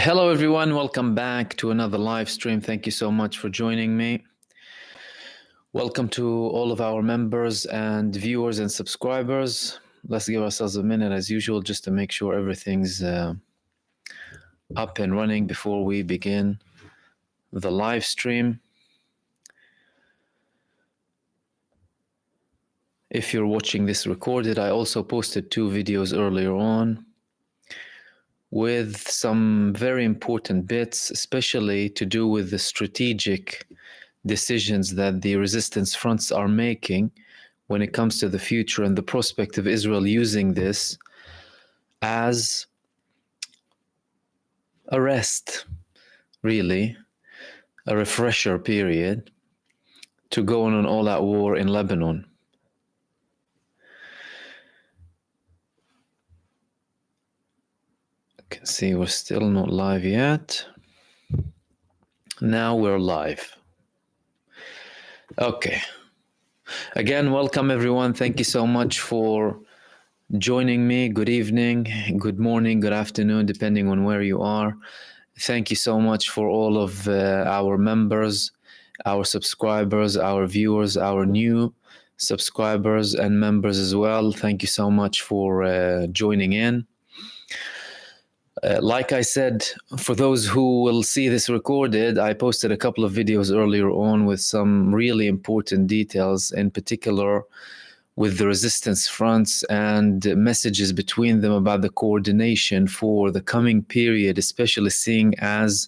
Hello everyone, welcome back to another live stream. Thank you so much for joining me. Welcome to all of our members and viewers and subscribers. Let's give ourselves a minute as usual just to make sure everything's up and running before we begin the live stream. If you're watching this recorded, I also posted 2 videos earlier on with some very important bits, especially to do with the strategic decisions that the resistance fronts are making when it comes to the future and the prospect of Israel using this as a rest, really, a refresher period to go on an all-out war in Lebanon. You can see we're still not live yet. Now we're live. Okay. Again, welcome everyone. Thank you so much for joining me. Good evening, good morning, good afternoon, depending on where you are. Thank you so much for all of our members, our subscribers, our viewers, our new subscribers and members as well. Thank you so much for joining in. Like I said, for those who will see this recorded, I posted a couple of videos earlier on with some really important details, in particular with the resistance fronts and messages between them about the coordination for the coming period, especially seeing as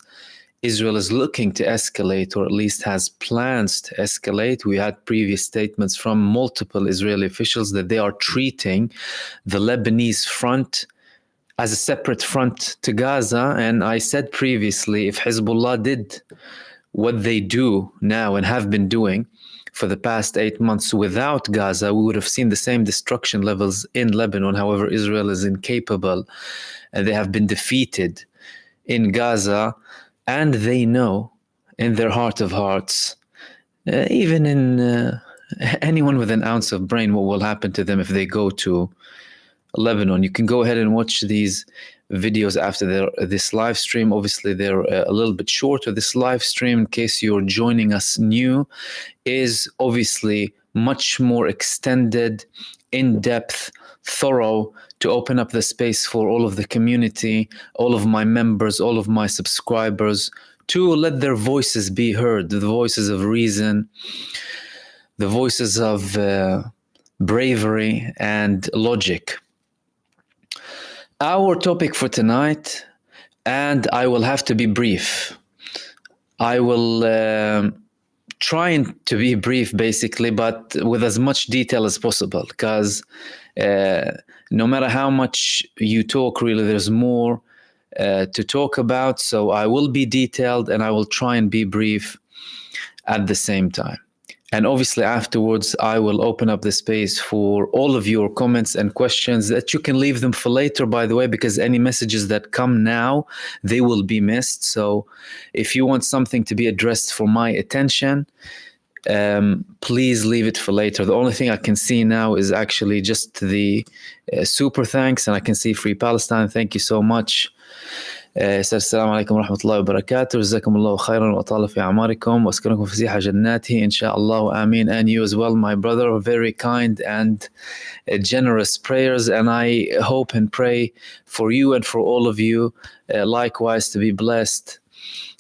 Israel is looking to escalate, or at least has plans to escalate. We had previous statements from multiple Israeli officials that they are treating the Lebanese front as a separate front to Gaza. And I said previously, if Hezbollah did what they do now and have been doing for the past 8 months without Gaza, we would have seen the same destruction levels in Lebanon. However, Israel is incapable and they have been defeated in Gaza. And they know in their heart of hearts, even in anyone with an ounce of brain, what will happen to them if they go to Lebanon. You can go ahead and watch these videos after this live stream. Obviously, they're a little bit shorter. This live stream, in case you're joining us new, is obviously much more extended, in-depth, thorough, to open up the space for all of the community, all of my members, all of my subscribers, to let their voices be heard, the voices of reason, the voices of bravery and logic. Our topic for tonight, and I will have to be brief. I will try to be brief, basically, but with as much detail as possible, because no matter how much you talk, really, there's more to talk about. So I will be detailed and I will try and be brief at the same time. And obviously afterwards, I will open up the space for all of your comments and questions that you can leave them for later, by the way, because any messages that come now, they will be missed. So if you want something to be addressed for my attention, please leave it for later. The only thing I can see now is actually just the super thanks, and I can see Free Palestine. Thank you so much. السلام عليكم ورحمة الله وبركاته. جزاكم الله خيرا وأطال في أعماركم وأسكنكم فسيح جناته إن شاء الله آمين. And you as well, my brother, very kind and generous prayers, and I hope and pray for you and for all of you likewise to be blessed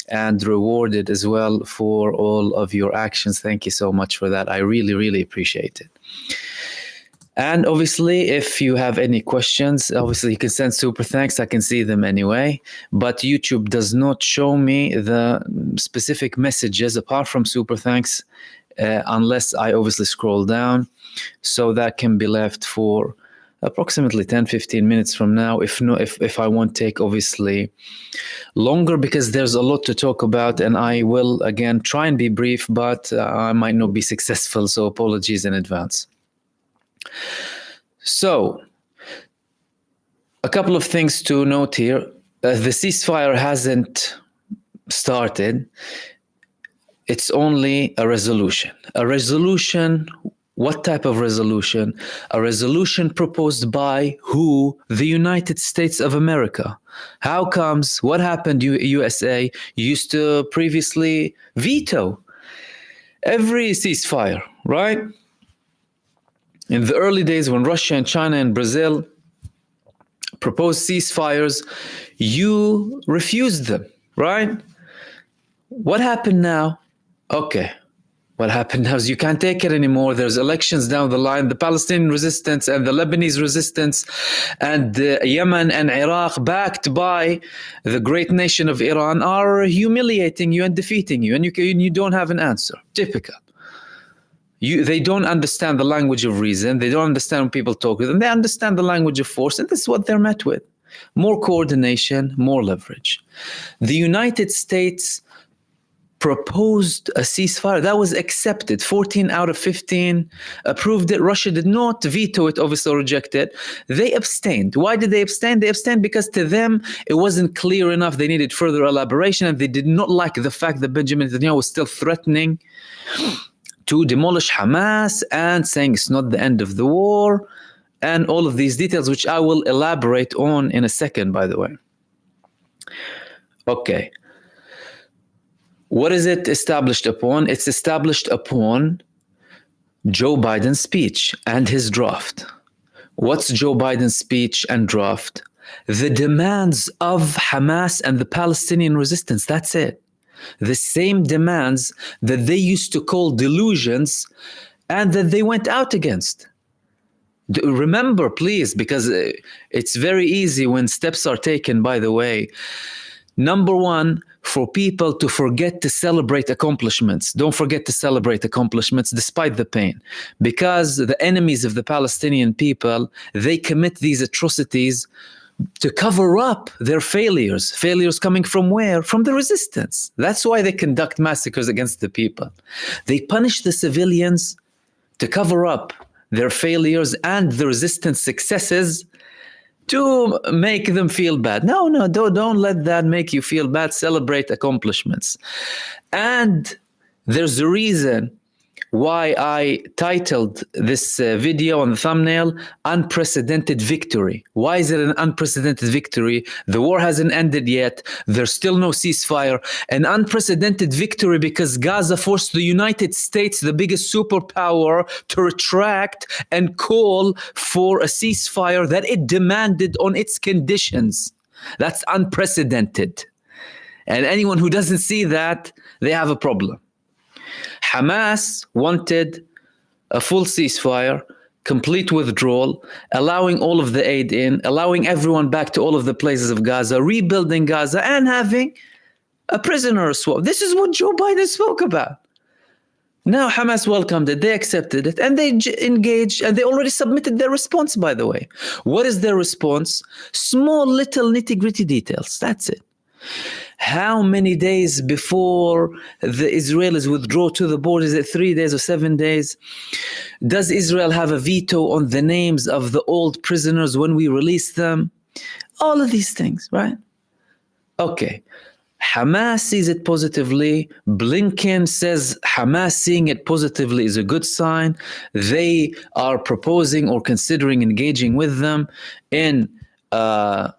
and rewarded as well for all of your actions. Thank you so much for that. I really, really appreciate it. And obviously, if you have any questions, obviously you can send super thanks. I can see them anyway. But YouTube does not show me the specific messages apart from super thanks unless I obviously scroll down. So that can be left for approximately 10-15 minutes from now. If I won't take obviously longer, because there's a lot to talk about, and I will again try and be brief, but I might not be successful. So apologies in advance. So, a couple of things to note here. The ceasefire hasn't started. It's only a resolution. A resolution What type of resolution? A resolution proposed by who? The United States of America. How comes? What happened, USA? You used to previously veto every ceasefire, right? In the early days when Russia and China and Brazil proposed ceasefires, you refused them, right? What happened now? Okay. What happened now is you can't take it anymore. There's elections down the line. The Palestinian resistance and the Lebanese resistance and Yemen and Iraq, backed by the great nation of Iran, are humiliating you and defeating you. And you don't have an answer. Typical. They don't understand the language of reason. They don't understand when people talk with them. They understand the language of force. And this is what they're met with. More coordination, more leverage. The United States proposed a ceasefire that was accepted. 14 out of 15 approved it. Russia did not veto it, obviously, or reject it. They abstained. Why did they abstain? They abstained because to them it wasn't clear enough. They needed further elaboration, and they did not like the fact that Benjamin Netanyahu was still threatening to demolish Hamas and saying it's not the end of the war, and all of these details, which I will elaborate on in a second, by the way. Okay. What is it established upon? It's established upon Joe Biden's speech and his draft. What's Joe Biden's speech and draft? The demands of Hamas and the Palestinian resistance. That's it. The same demands that they used to call delusions and that they went out against. Remember, please, because it's very easy when steps are taken, by the way. Number one, for people to forget to celebrate accomplishments. Don't forget to celebrate accomplishments despite the pain. Because the enemies of the Palestinian people, they commit these atrocities to cover up their failures. Failures coming from where? From the resistance. That's why they conduct massacres against the people. They punish the civilians to cover up their failures and the resistance successes to make them feel bad. No, don't let that make you feel bad. Celebrate accomplishments. And there's a reason why I titled this video on the thumbnail, Unprecedented Victory. Why is it an unprecedented victory? The war hasn't ended yet. There's still no ceasefire. An unprecedented victory because Gaza forced the United States, the biggest superpower, to retract and call for a ceasefire that it demanded on its conditions. That's unprecedented. And anyone who doesn't see that, they have a problem. Hamas wanted a full ceasefire, complete withdrawal, allowing all of the aid in, allowing everyone back to all of the places of Gaza, rebuilding Gaza, and having a prisoner swap. This is what Joe Biden spoke about. Now Hamas welcomed it, they accepted it, and they engaged, and they already submitted their response, by the way. What is their response? Small little nitty-gritty details. That's it. How many days before the Israelis withdraw to the border? Is it 3 days or 7 days? Does Israel have a veto on the names of the old prisoners when we release them? All of these things, right? Okay. Hamas sees it positively. Blinken says Hamas seeing it positively is a good sign. They are proposing or considering engaging with them in a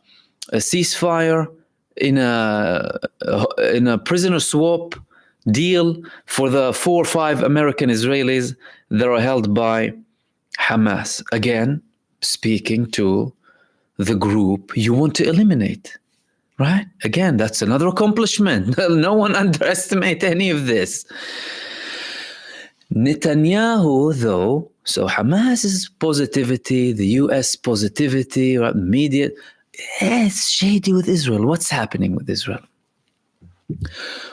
ceasefire, in a prisoner swap deal for the 4 or 5 American Israelis that are held by Hamas. Again, speaking to the group you want to eliminate, right? Again, that's another accomplishment. No one underestimate any of this. Netanyahu, though, so Hamas's positivity, the US positivity, right, media, it's shady with Israel. What's happening with Israel?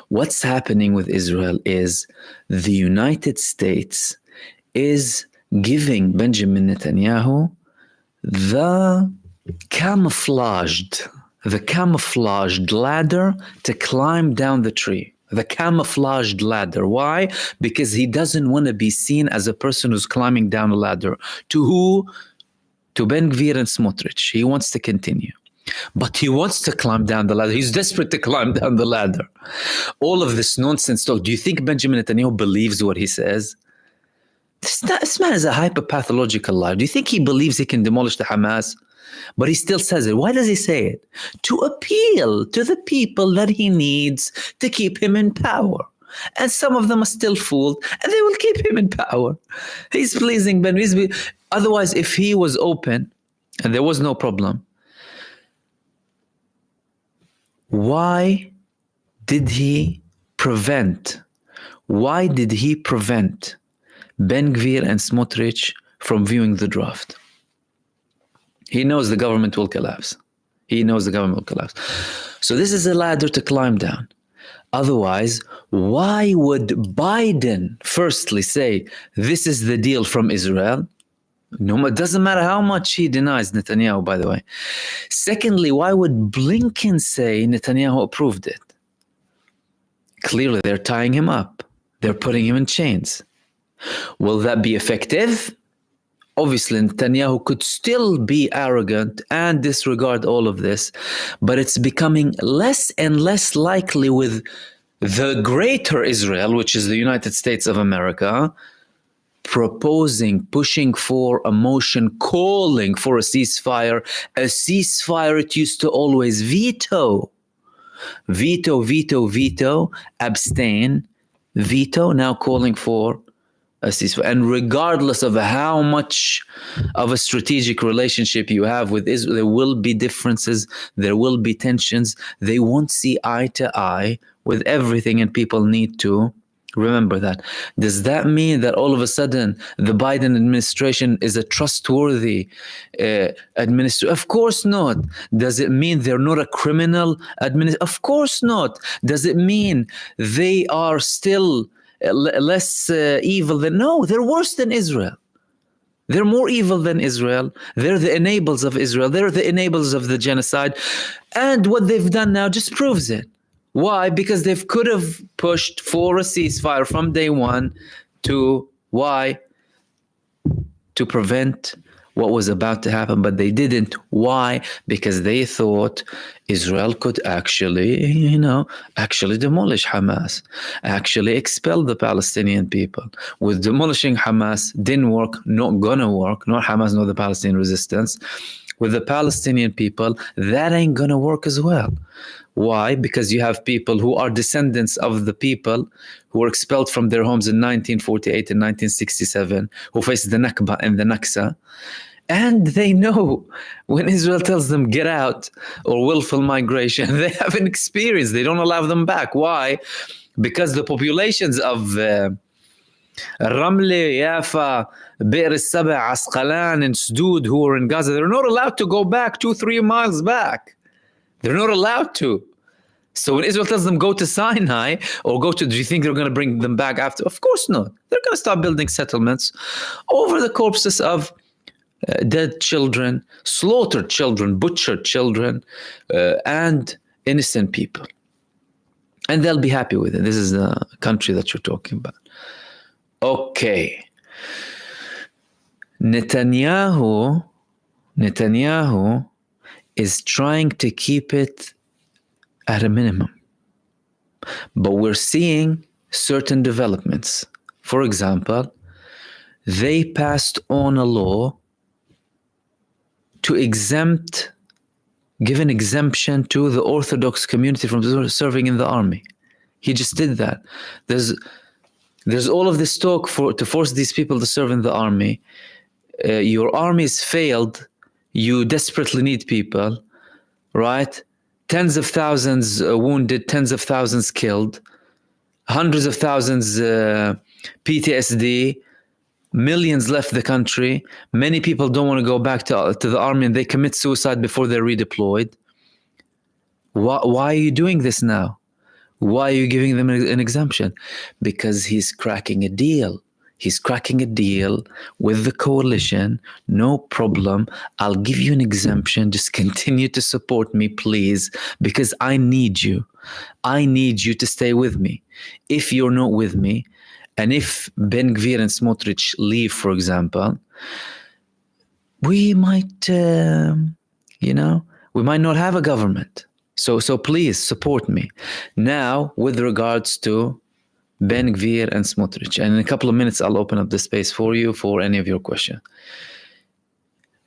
What's happening with Israel is the United States is giving Benjamin Netanyahu the camouflaged ladder to climb down the tree. The camouflaged ladder. Why? Because he doesn't want to be seen as a person who's climbing down a ladder. To who? To Ben Gvir and Smotrich. He wants to continue. But he wants to climb down the ladder. He's desperate to climb down the ladder. All of this nonsense talk. Do you think Benjamin Netanyahu believes what he says? This man is a hyper-pathological liar. Do you think he believes he can demolish the Hamas? But he still says it. Why does he say it? To appeal to the people that he needs to keep him in power. And some of them are still fooled, and they will keep him in power. He's pleasing Ben. Otherwise, if he was open and there was no problem, why did he prevent Ben Gvir and Smotrich from viewing the draft? He knows the government will collapse. So this is a ladder to climb down. Otherwise, why would Biden firstly say, this is the deal from Israel? No, it doesn't matter how much he denies Netanyahu, by the way. Secondly, why would Blinken say Netanyahu approved it? Clearly, they're tying him up. They're putting him in chains. Will that be effective? Obviously, Netanyahu could still be arrogant and disregard all of this, but it's becoming less and less likely with the greater Israel, which is the United States of America, pushing for a motion, calling for a ceasefire. A ceasefire it used to always veto, abstain, veto, now calling for a ceasefire. And regardless of how much of a strategic relationship you have with Israel, there will be differences, there will be tensions. They won't see eye to eye with everything, and people need to remember that. Does that mean that all of a sudden the Biden administration is a trustworthy administration? Of course not. Does it mean they're not a criminal administration? Of course not. Does it mean they are still less evil than? No, they're worse than Israel. They're more evil than Israel. They're the enablers of Israel. They're the enablers of the genocide. And what they've done now just proves it. Why? Because they could have pushed for a ceasefire from day one to prevent what was about to happen, but they didn't. Why? Because they thought Israel could actually demolish Hamas, actually expel the Palestinian people. With demolishing Hamas, didn't work, not gonna work, not Hamas, nor the Palestinian resistance. With the Palestinian people, that ain't gonna work as well. Why? Because you have people who are descendants of the people who were expelled from their homes in 1948 and 1967, who faced the Nakba and the Naksa. And they know when Israel tells them get out or willful migration, they have an experience. They don't allow them back. Why? Because the populations of Ramle, Haifa, Be'er al-Saba, Asqalan, and Sdoud, who are in Gaza, they're not allowed to go back 2-3 miles back. They're not allowed to. So when Israel tells them go to Sinai or do you think they're going to bring them back after? Of course not. They're going to start building settlements over the corpses of dead children, slaughtered children, butchered children, and innocent people. And they'll be happy with it. This is the country that you're talking about. Okay. Netanyahu is trying to keep it at a minimum. But we're seeing certain developments. For example, they passed on a law to give an exemption to the Orthodox community from serving in the army. He just did that. There's all of this talk to force these people to serve in the army. Your army's failed. You desperately need people, right? Tens of thousands wounded, tens of thousands killed, hundreds of thousands PTSD, millions left the country. Many people don't want to go back to the army, and they commit suicide before they're redeployed. Why are you doing this now? Why are you giving them an exemption? Because he's cracking a deal. He's cracking a deal with the coalition. No problem. I'll give you an exemption. Just continue to support me, please, because I need you. I need you to stay with me. If you're not with me, and if Ben Gvir and Smotrich leave, for example, we might, we might not have a government. So please support me. Now, with regards to Ben Gvir and Smotrich. And in a couple of minutes, I'll open up the space for you for any of your questions.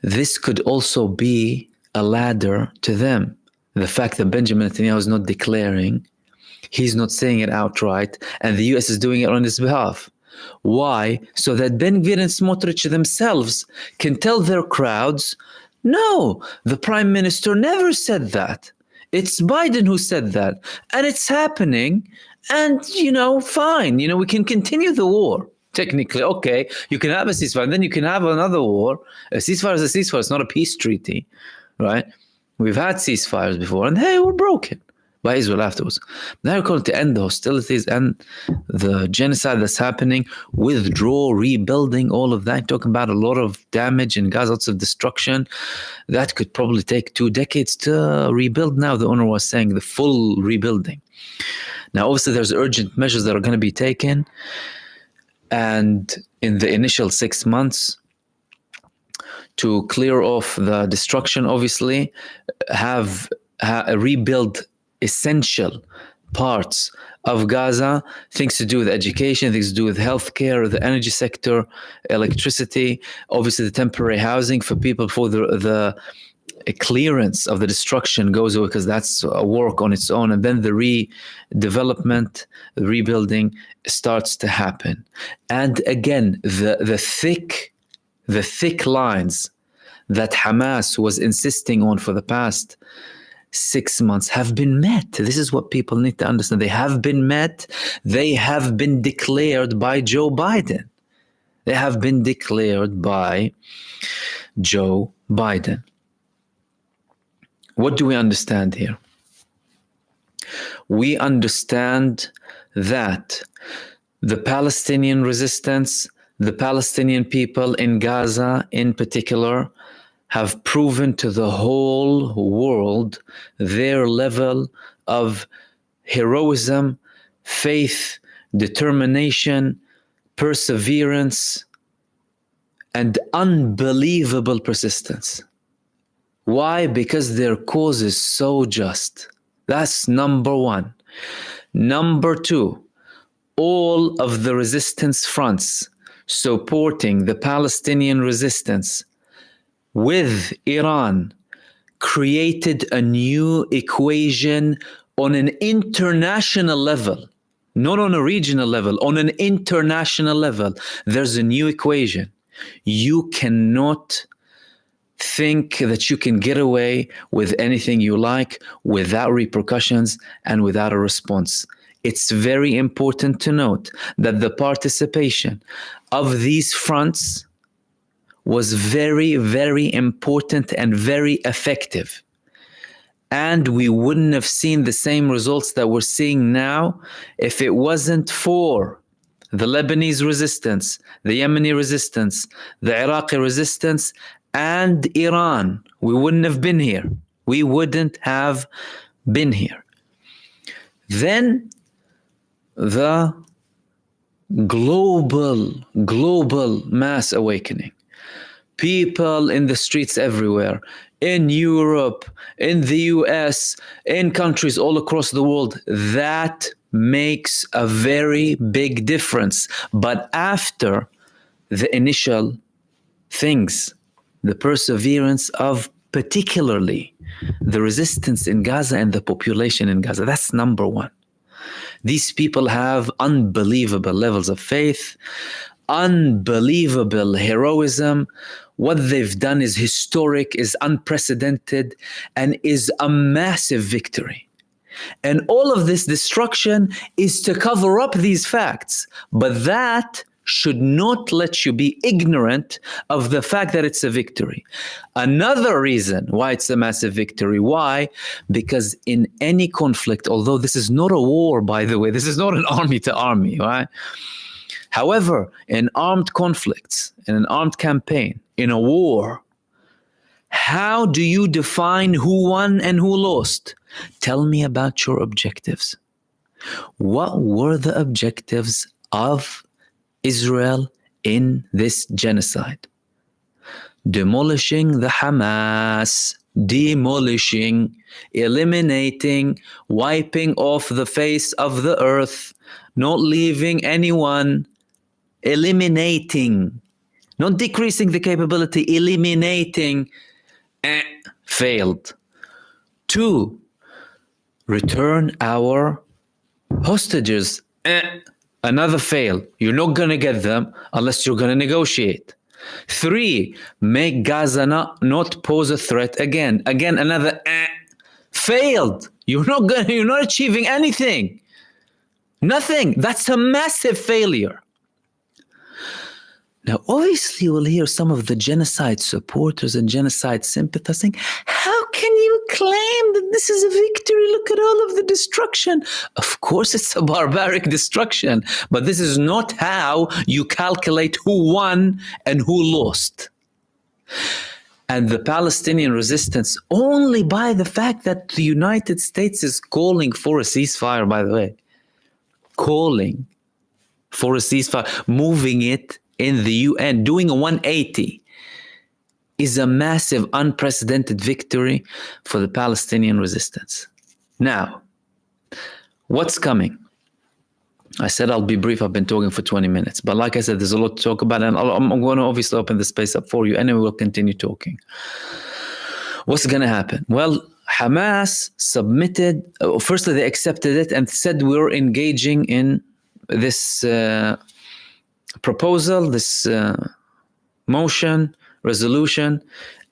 This could also be a ladder to them. The fact that Benjamin Netanyahu is not declaring, he's not saying it outright, and the US is doing it on his behalf. Why? So that Ben Gvir and Smotrich themselves can tell their crowds, no, the prime minister never said that. It's Biden who said that. And it's happening. And, fine, we can continue the war. Technically, okay, you can have a ceasefire, and then you can have another war. A ceasefire is a ceasefire. It's not a peace treaty, right? We've had ceasefires before, and hey, we're broken by Israel afterwards. Now you're calling to end the hostilities and the genocide that's happening, withdraw, rebuilding, all of that. Talking about a lot of damage in Gaza, lots of destruction. That could probably take 2 decades to rebuild now. The owner was saying the full rebuilding. Now, obviously, there's urgent measures that are going to be taken. And in the initial 6 months, to clear off the destruction, obviously, rebuild essential parts of Gaza, things to do with education, things to do with healthcare, the energy sector, electricity, obviously the temporary housing for people before the clearance of the destruction goes away, because that's a work on its own, and then the redevelopment, the rebuilding starts to happen. And again, the thick lines that Hamas was insisting on for the past 6 months have been met. This is what people need to understand. They have been met. They have been declared by Joe Biden. They have been declared by Joe Biden. What do we understand here? We understand that the Palestinian resistance, the Palestinian people in Gaza in particular, have proven to the whole world their level of heroism, faith, determination, perseverance, and unbelievable persistence. Why? Because their cause is so just. That's number one. Number two, all of the resistance fronts supporting the Palestinian resistance with Iran created a new equation on an international level, not on a regional level, on an international level. There's a new equation. You cannot think that you can get away with anything you like without repercussions and without a response. It's very important to note that the participation of these fronts was very, very important and very effective. And we wouldn't have seen the same results that we're seeing now if it wasn't for the Lebanese resistance, the Yemeni resistance, the Iraqi resistance, and Iran. We wouldn't have been here. We wouldn't have been here. Then the global mass awakening. People in the streets everywhere, in Europe, in the US, in countries all across the world. That makes a very big difference. But after the initial things, the perseverance of particularly the resistance in Gaza and the population in Gaza, that's number one. These people have unbelievable levels of faith, unbelievable heroism. What they've done is historic, is unprecedented, and is a massive victory. And all of this destruction is to cover up these facts. But that should not let you be ignorant of the fact that it's a victory. Another reason why it's a massive victory. Why? Because in any conflict, although this is not a war, by the way, this is not an army to army, right? However, in armed conflicts, in an armed campaign, in a war, how do you define who won and who lost? Tell me about your objectives. What were the objectives of Israel in this genocide? Demolishing the Hamas, demolishing, eliminating, wiping off the face of the earth, not leaving anyone, eliminating, not decreasing the capability, eliminating, failed. 2, return our hostages, another fail. You're not going to get them unless you're going to negotiate. 3, make Gaza not pose a threat again. Again, another failed. You're not achieving anything. Nothing. That's a massive failure. Now, obviously, we'll hear some of the genocide supporters and genocide sympathizing. How can you claim that this is a victory? Look at all of the destruction. Of course, it's a barbaric destruction, but this is not how you calculate who won and who lost. And the Palestinian resistance, only by the fact that the United States is calling for a ceasefire, by the way, calling for a ceasefire, moving it in the UN, doing a 180, is a massive, unprecedented victory for the Palestinian resistance. Now, what's coming? I said I'll be brief. I've been talking for 20 minutes. But like I said, there's a lot to talk about. And I'm going to obviously open the space up for you. And then we'll continue talking. What's going to happen? Well, Hamas submitted, firstly, they accepted it and said we're engaging in this proposal, this motion, resolution,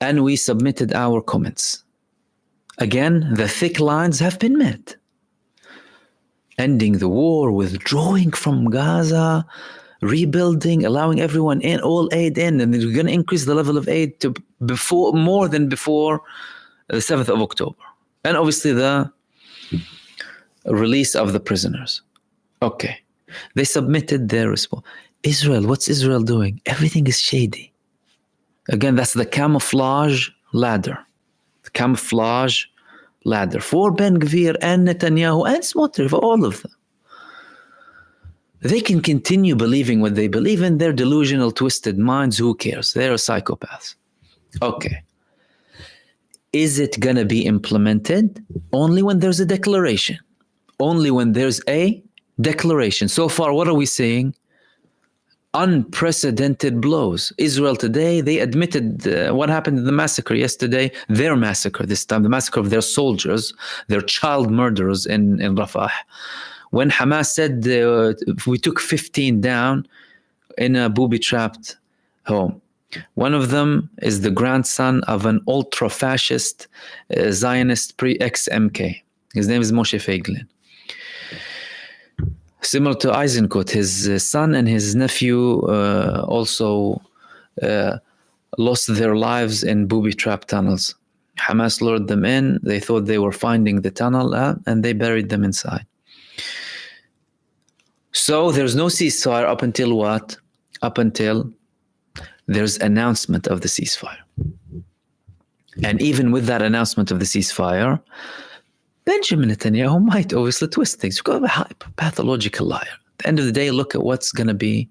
and we submitted our comments. Again, the thick lines have been met. Ending the war, withdrawing from Gaza, rebuilding, allowing everyone in, all aid in, and we're going to increase the level of aid to more than before the 7th of October. And obviously the release of the prisoners. Okay. They submitted their response. Israel, what's Israel doing? Everything is shady. Again, that's the camouflage ladder. The camouflage ladder for Ben Gvir and Netanyahu and Smotrich, for all of them. They can continue believing what they believe in. They're delusional, twisted minds. Who cares? They're psychopaths. Okay. Is it going to be implemented? Only when there's a declaration. Only when there's a declaration. So far, what are we seeing? Unprecedented blows. Israel today, they admitted what happened in the massacre yesterday, their massacre this time, the massacre of their soldiers, their child murderers in Rafah. When Hamas said we took 15 down in a booby-trapped home. One of them is the grandson of an ultra-fascist Zionist ex-MK. His name is Moshe Feiglin. Similar to Eisenkot, his son and his nephew also lost their lives in booby-trapped tunnels. Hamas lured them in. They thought they were finding the tunnel, and they buried them inside. So there's no ceasefire up until what? Up until there's announcement of the ceasefire. And even with that announcement of the ceasefire, Benjamin Netanyahu might obviously twist things. You've got a pathological liar. At the end of the day, look at what's going to be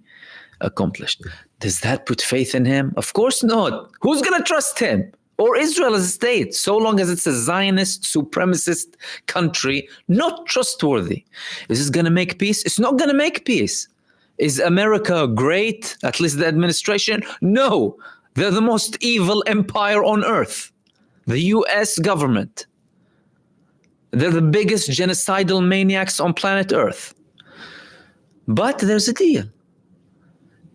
accomplished. Does that put faith in him? Of course not. Who's going to trust him? Or Israel as a state, so long as it's a Zionist, supremacist country, not trustworthy. Is this going to make peace? It's not going to make peace. Is America great? At least the administration? No. They're the most evil empire on earth. The US government. They're the biggest genocidal maniacs on planet Earth. But there's a deal.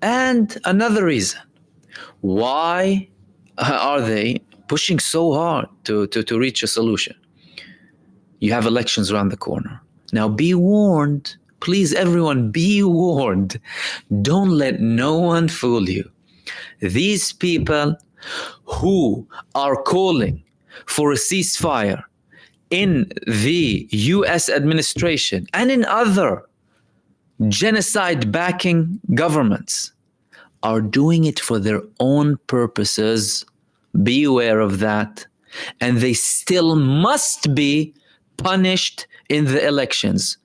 And another reason. Why are they pushing so hard to reach a solution? You have elections around the corner. Now be warned. Please, everyone, be warned. Don't let no one fool you. These people who are calling for a ceasefire in the US administration and in other genocide-backing governments are doing it for their own purposes. Be aware of that. And they still must be punished in the elections.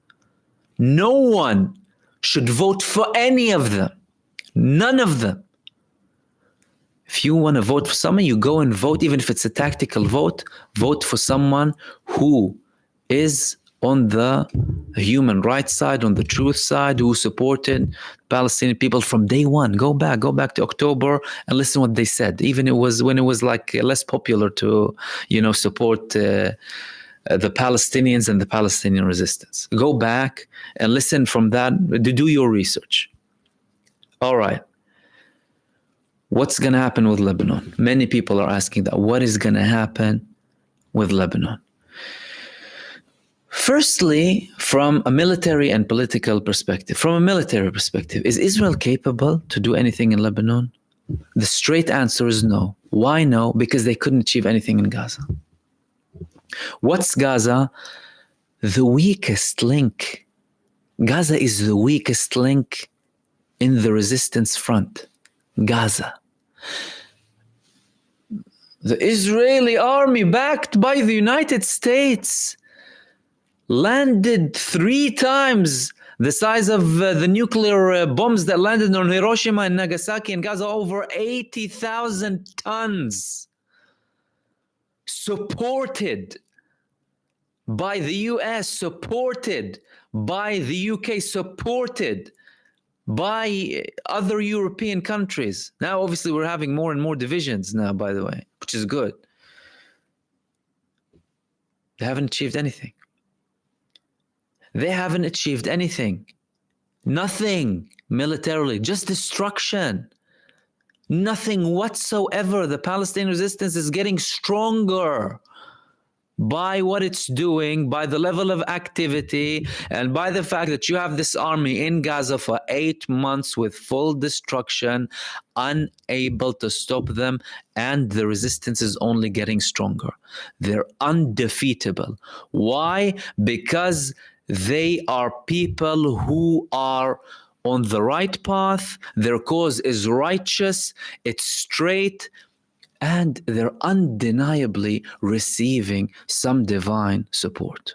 No one should vote for any of them. None of them. If you want to vote for someone, you go and vote, even if it's a tactical vote. Vote for someone who is on the human rights side, on the truth side, who supported Palestinian people from day one. Go back to October and listen what they said. Even it was when it was like less popular to, support the Palestinians and the Palestinian resistance. Go back and listen from that. Do your research. All right. What's going to happen with Lebanon? Many people are asking that. What is going to happen with Lebanon? Firstly, from a military and political perspective. From a military perspective, is Israel capable to do anything in Lebanon? The straight answer is no. Why no? Because they couldn't achieve anything in Gaza. What's Gaza? The weakest link. Gaza is the weakest link in the resistance front. Gaza. The Israeli army, backed by the United States, landed 3 times the size of the nuclear bombs that landed on Hiroshima and Nagasaki and Gaza, over 80,000 tons, supported by the US, supported by the UK, supported by other European countries. Now, obviously, we're having more and more divisions now, by the way, which is good. They haven't achieved anything. They haven't achieved anything. Nothing militarily, just destruction. Nothing whatsoever. The Palestinian resistance is getting stronger by what it's doing, by the level of activity, and by the fact that you have this army in Gaza for 8 months with full destruction, unable to stop them, and the resistance is only getting stronger. They're undefeatable. Why? Because they are people who are on the right path. Their cause is righteous, it's straight, and they're undeniably receiving some divine support.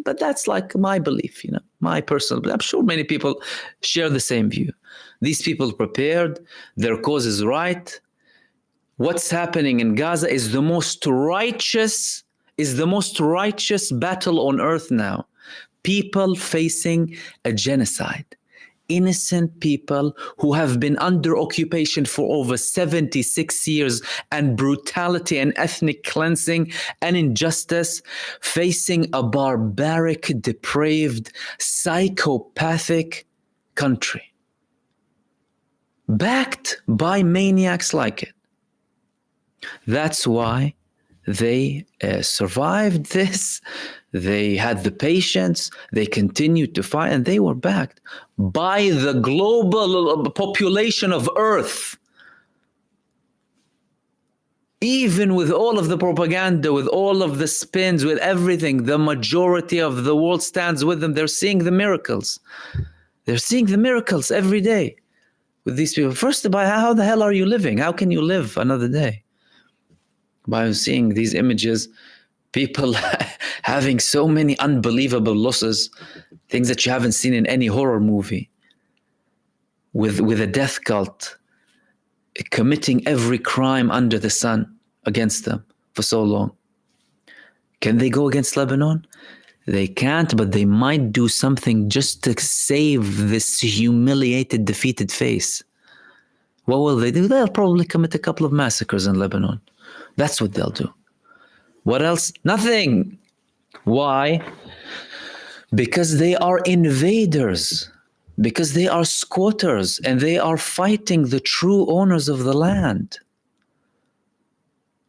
But that's like my belief, my personal belief. I'm sure many people share the same view. These people prepared, their cause is right. What's happening in Gaza is the most righteous battle on earth now. People facing a genocide. Innocent people who have been under occupation for over 76 years, and brutality and ethnic cleansing and injustice, facing a barbaric, depraved, psychopathic country, backed by maniacs like it. That's why they survived this. They had the patience, they continued to fight, and they were backed by the global population of Earth. Even with all of the propaganda, with all of the spins, with everything, the majority of the world stands with them. They're seeing the miracles. They're seeing the miracles every day with these people. First, how the hell are you living? How can you live another day? By seeing these images, people having so many unbelievable losses, things that you haven't seen in any horror movie, with a death cult committing every crime under the sun against them for so long. Can they go against Lebanon? They can't, but they might do something just to save this humiliated, defeated face. What will they do? They'll probably commit a couple of massacres in Lebanon. That's what they'll do. What else? Nothing. Why? Because they are invaders, because they are squatters, and they are fighting the true owners of the land.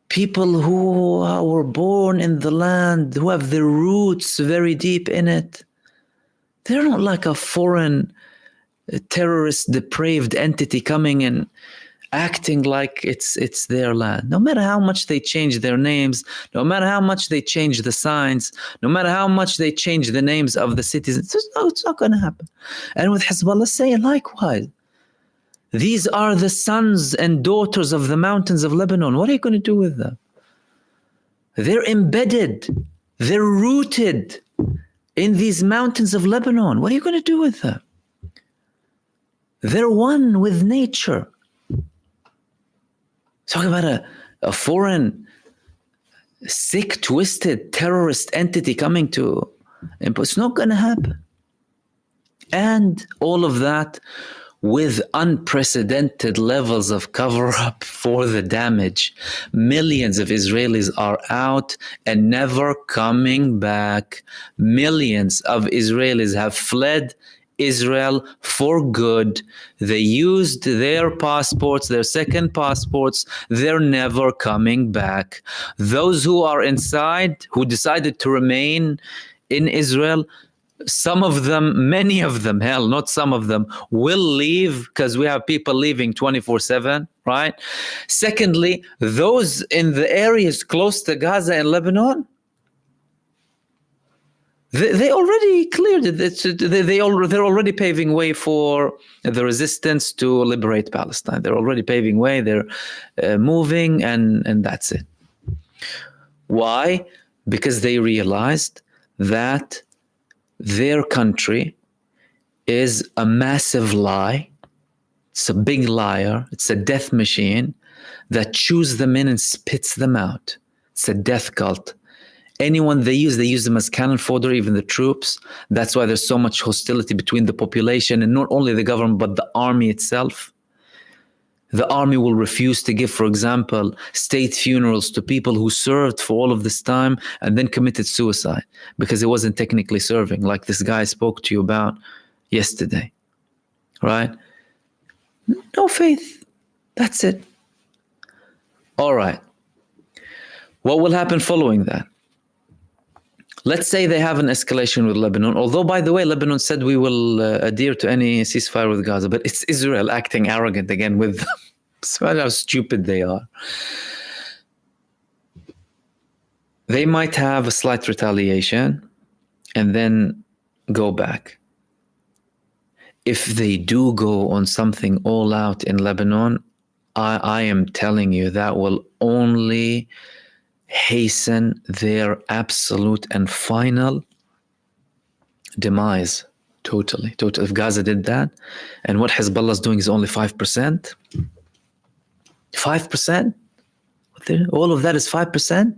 People who were born in the land, who have their roots very deep in it. They're not like a foreign terrorist, depraved entity coming and acting like it's their land. No matter how much they change their names, no matter how much they change the signs, no matter how much they change the names of the cities, it's not going to happen. And with Hezbollah saying likewise, these are the sons and daughters of the mountains of Lebanon. What are you going to do with them? They're embedded, they're rooted in these mountains of Lebanon. What are you going to do with them? They're one with nature. Talk about a foreign, sick, twisted terrorist entity coming to It's not going to happen. And all of that with unprecedented levels of cover-up for the damage. Millions of Israelis are out and never coming back. Millions of Israelis have fled Israel for good. They used their passports, their second passports. They're never coming back. Those who are inside, who decided to remain in Israel, some of them, many of them, hell, not some of them, will leave because we have people leaving 24/7, right? Secondly, those in the areas close to Gaza and Lebanon, they already cleared it. They're already paving way for the resistance to liberate Palestine. They're already paving way. They're moving, and that's it. Why? Because they realized that their country is a massive lie. It's a big liar. It's a death machine that chews them in and spits them out. It's a death cult. Anyone they use them as cannon fodder, even the troops. That's why there's so much hostility between the population and not only the government, but the army itself. The army will refuse to give, for example, state funerals to people who served for all of this time and then committed suicide because it wasn't technically serving, like this guy I spoke to you about yesterday, right? No faith. That's it. All right. What will happen following that? Let's say they have an escalation with Lebanon, although, by the way, Lebanon said we will adhere to any ceasefire with Gaza, but it's Israel acting arrogant again with them. So how stupid they are. They might have a slight retaliation and then go back. If they do go on something all out in Lebanon, I am telling you that will only hasten their absolute and final demise. Totally. If Gaza did that, and what Hezbollah is doing is only 5%. 5%? All of that is 5%?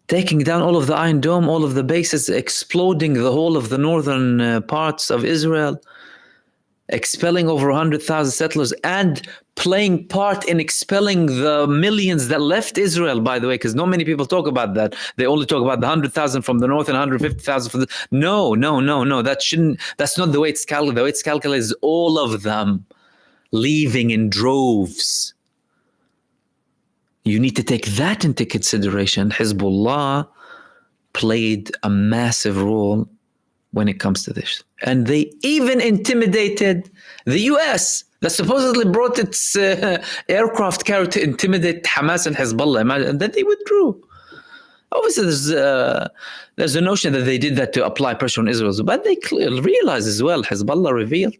Taking down all of the Iron Dome, all of the bases, exploding the whole of the northern parts of Israel, expelling over 100,000 settlers, and playing part in expelling the millions that left Israel, by the way, because not many people talk about that. They only talk about the 100,000 from the north and 150,000 from the... No. That's not the way it's calculated. The way it's calculated is all of them leaving in droves. You need to take that into consideration. Hezbollah played a massive role when it comes to this. And they even intimidated the US that supposedly brought its aircraft carrier to intimidate Hamas and Hezbollah. And then they withdrew. Obviously, there's a notion that they did that to apply pressure on Israel. But they clearly realized as well, Hezbollah revealed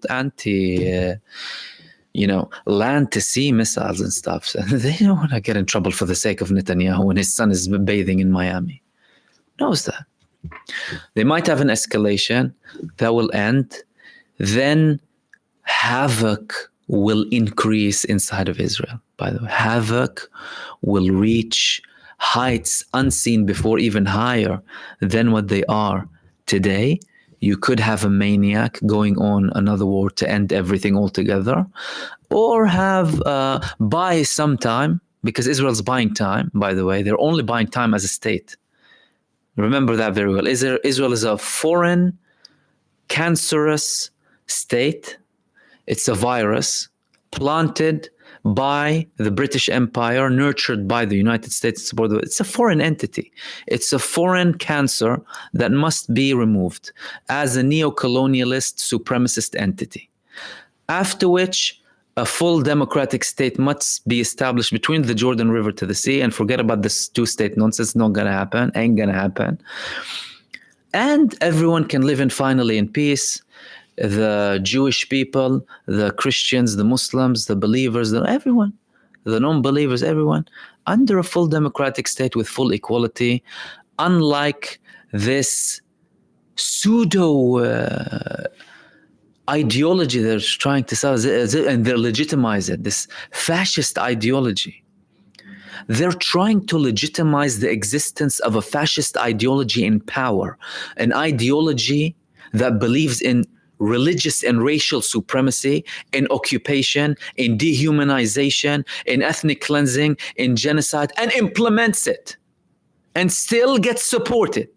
land to sea missiles and stuff. So they don't want to get in trouble for the sake of Netanyahu when his son is bathing in Miami. Knows that. They might have an escalation that will end. Then havoc will increase inside of Israel. By the way, havoc will reach heights unseen before, even higher than what they are today. You could have a maniac going on another war to end everything altogether, or have buy some time, because Israel's buying time, by the way. They're only buying time as a state. Remember that very well. Israel is a foreign, cancerous state. It's a virus planted by the British Empire, nurtured by the United States. It's a foreign entity. It's a foreign cancer that must be removed as a neo-colonialist, supremacist entity. After which, a full democratic state must be established between the Jordan River to the sea, and forget about this two-state nonsense. Not gonna happen. Ain't gonna happen. And everyone can live finally in peace. The Jewish people, the Christians, the Muslims, the believers, everyone, the non-believers, everyone, under a full democratic state with full equality, unlike this pseudo ideology they're trying to sell, and they legitimize it, this fascist ideology. they're trying to legitimize the existence of a fascist ideology in power, an ideology that believes in religious and racial supremacy, in occupation, in dehumanization, in ethnic cleansing, in genocide, and implements it and still gets supported.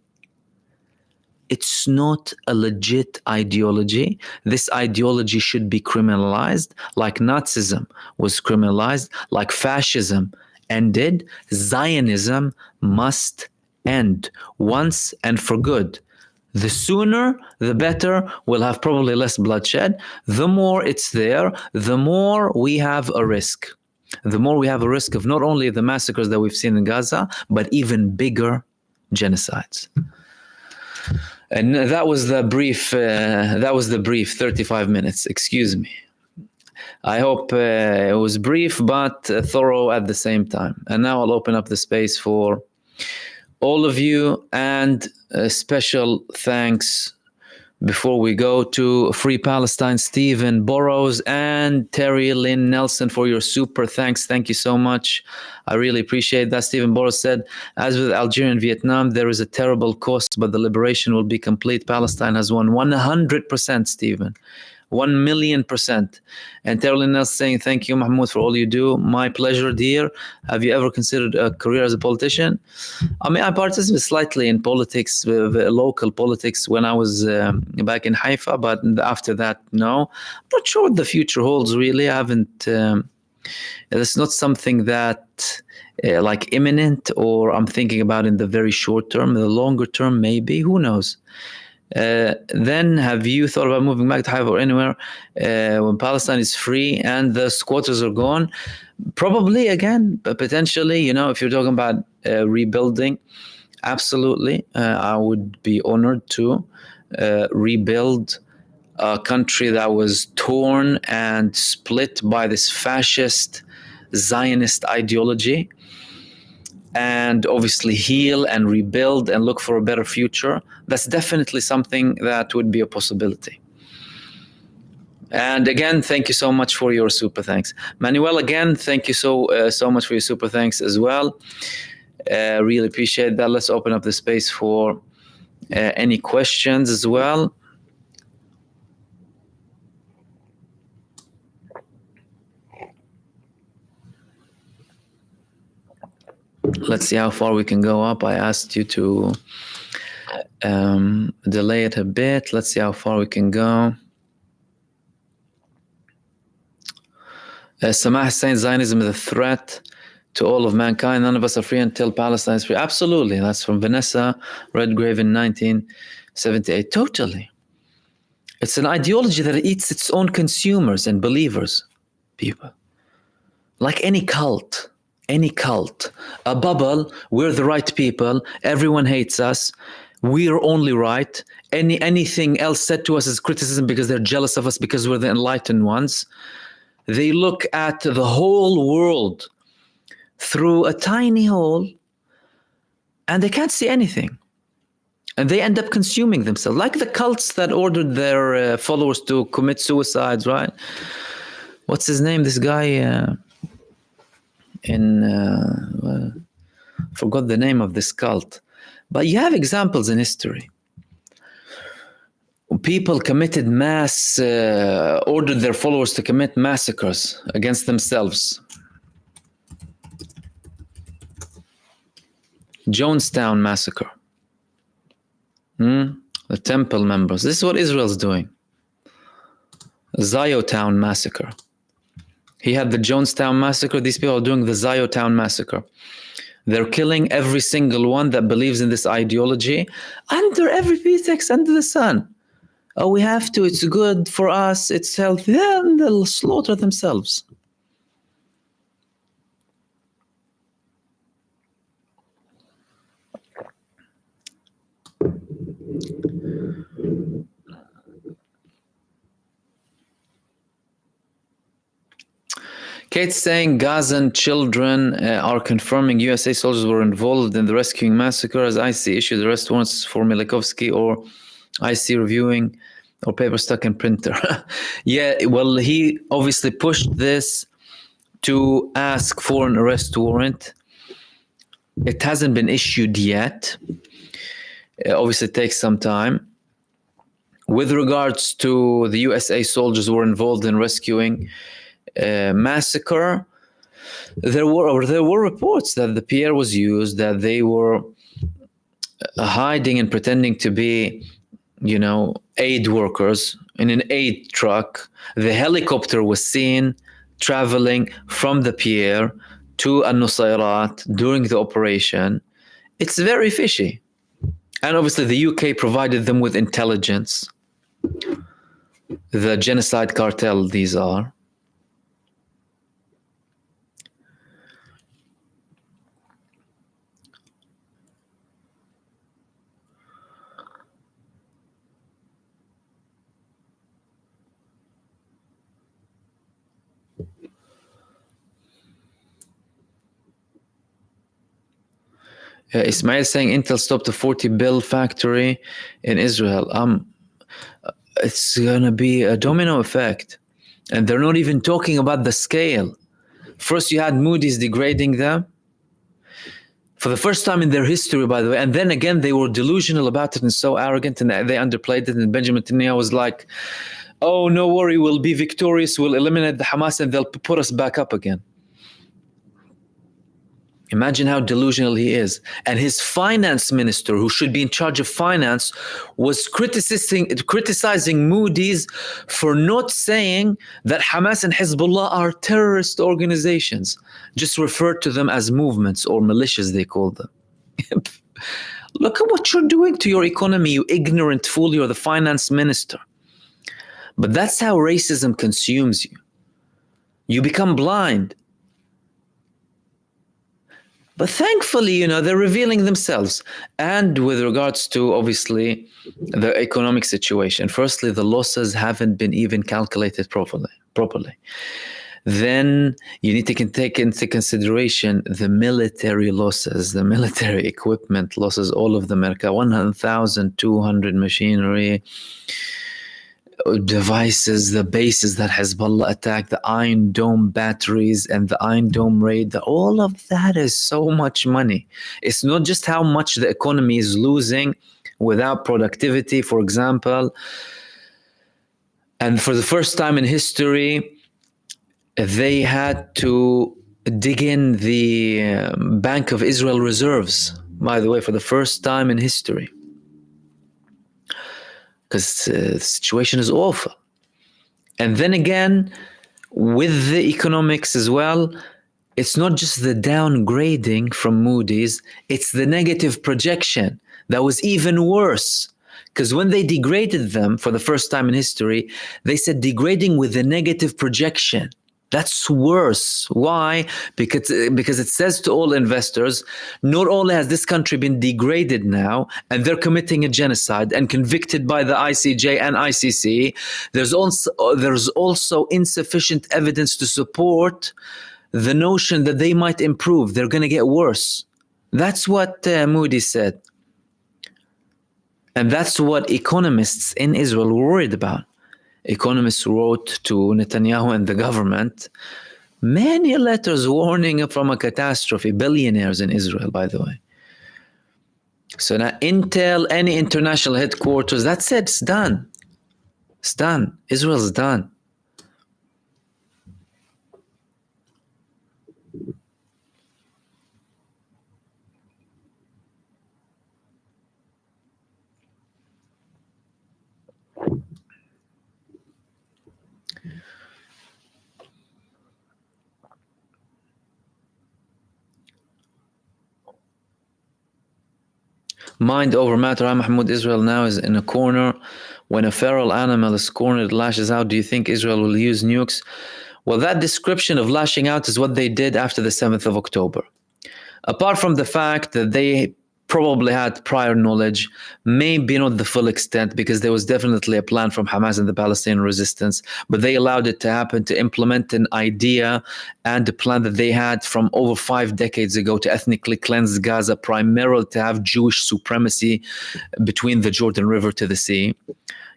It's not a legit ideology. This ideology should be criminalized, like Nazism was criminalized, like fascism ended. Zionism must end once and for good. The sooner, the better. We'll have probably less bloodshed. The more it's there, the more we have a risk. The more we have a risk of not only the massacres that we've seen in Gaza, but even bigger genocides. And that was the brief. 35 minutes. Excuse me. I hope it was brief but thorough at the same time. And now I'll open up the space for all of you, and a special thanks before we go to Free Palestine, Stephen Burrows and Terry Lynn Nelson for your super thanks. Thank you so much. I really appreciate that. Stephen Burrows said, as with Algeria and Vietnam, there is a terrible cost, but the liberation will be complete. Palestine has won 100%, Stephen. 1,000,000%. And Terry Lynn Nelson saying, thank you, Mahmoud, for all you do. My pleasure, dear. Have you ever considered a career as a politician? I mean, I participated slightly in politics, local politics, when I was back in Haifa, but after that, no. I'm not sure what the future holds, really. I haven't, it's not something that like imminent, or I'm thinking about in the very short term. The longer term, maybe, who knows? Then have you thought about moving back to Haifa or anywhere when Palestine is free and the squatters are gone? Probably, again, but potentially, you know, if you're talking about rebuilding, absolutely. I would be honored to rebuild a country that was torn and split by this fascist Zionist ideology, and obviously heal and rebuild and look for a better future. That's definitely something that would be a possibility. And again, thank you so much for your super thanks. Manuel, again, thank you so much for your super thanks as well. Really appreciate that. Let's open up the space for any questions as well. Let's see how far we can go up. I asked you to delay it a bit. Let's see how far we can go. Samah saying Zionism is a threat to all of mankind. None of us are free until Palestine is free. Absolutely. That's from Vanessa Redgrave in 1978. Totally. It's an ideology that eats its own consumers and believers, people. Like any cult. Any cult, a bubble, we're the right people, everyone hates us, we're only right, anything else said to us is criticism because they're jealous of us because we're the enlightened ones. They look at the whole world through a tiny hole and they can't see anything. And they end up consuming themselves, like the cults that ordered their followers to commit suicides, right? What's his name, this guy... forgot the name of this cult, but you have examples in history. People committed ordered their followers to commit massacres against themselves. Jonestown massacre. The temple members. This is what Israel's doing. Ziotown massacre. He had the Jonestown massacre. These people are doing the Ziotown massacre. They're killing every single one that believes in this ideology under every pretext under the sun. Oh, we have to. It's good for us. It's healthy. Then they'll slaughter themselves. Kate's saying Gazan children are confirming USA soldiers were involved in the rescuing massacre, as IC issued arrest warrants for Milikovsky, or IC reviewing, or paper stuck in printer. Yeah, well, he obviously pushed this to ask for an arrest warrant. It hasn't been issued yet. Obviously, it takes some time. With regards to the USA soldiers who were involved in rescuing massacre, there were reports that the PR was used, that they were hiding and pretending to be, aid workers in an aid truck. The helicopter was seen traveling from the pier to Al-Nusayrat during the operation. It's very fishy. And obviously the UK provided them with intelligence. The genocide cartel, these are. Ismail saying Intel stopped the 40 bill factory in Israel. It's going to be a domino effect. And they're not even talking about the scale. First, you had Moody's degrading them for the first time in their history, by the way. And then again, they were delusional about it and so arrogant, and they underplayed it. And Benjamin Netanyahu was like, oh, no worry, we'll be victorious. We'll eliminate the Hamas and they'll put us back up again. Imagine how delusional he is. And his finance minister, who should be in charge of finance, was criticizing Moody's for not saying that Hamas and Hezbollah are terrorist organizations, just referred to them as movements or militias, they call them. Look at what you're doing to your economy, you ignorant fool. You're the finance minister. But that's how racism consumes you. You become blind. But thankfully, they're revealing themselves. And with regards to, obviously, the economic situation, firstly, the losses haven't been even calculated properly. Then you need to take into consideration the military losses, the military equipment losses, all of them, 1,200 machinery, devices, the bases that Hezbollah attacked, the Iron Dome batteries and the Iron Dome raid, all of that is so much money. It's not just how much the economy is losing without productivity, for example. And for the first time in history, they had to dig in the Bank of Israel reserves, by the way, for the first time in history. Because the situation is awful. And then again, with the economics as well, it's not just the downgrading from Moody's, it's the negative projection that was even worse. Because when they degraded them for the first time in history, they said degrading with a negative projection. That's worse. Why? Because it says to all investors, not only has this country been degraded now, and they're committing a genocide and convicted by the ICJ and ICC, there's also insufficient evidence to support the notion that they might improve. They're going to get worse. That's what Moody's said. And that's what economists in Israel were worried about. Economists wrote to Netanyahu and the government many letters warning from a catastrophe, billionaires in Israel, by the way. So now Intel, any international headquarters, that's it, it's done. It's done. Israel's done. Mind over matter. Mahmoud, Israel now is in a corner. When a feral animal is cornered, it lashes out. Do you think Israel will use nukes? Well, that description of lashing out is what they did after the 7th of October. Apart from the fact that they probably had prior knowledge, maybe not the full extent, because there was definitely a plan from Hamas and the Palestinian resistance, but they allowed it to happen to implement an idea and a plan that they had from over 5 decades ago to ethnically cleanse Gaza, primarily to have Jewish supremacy between the Jordan River to the sea.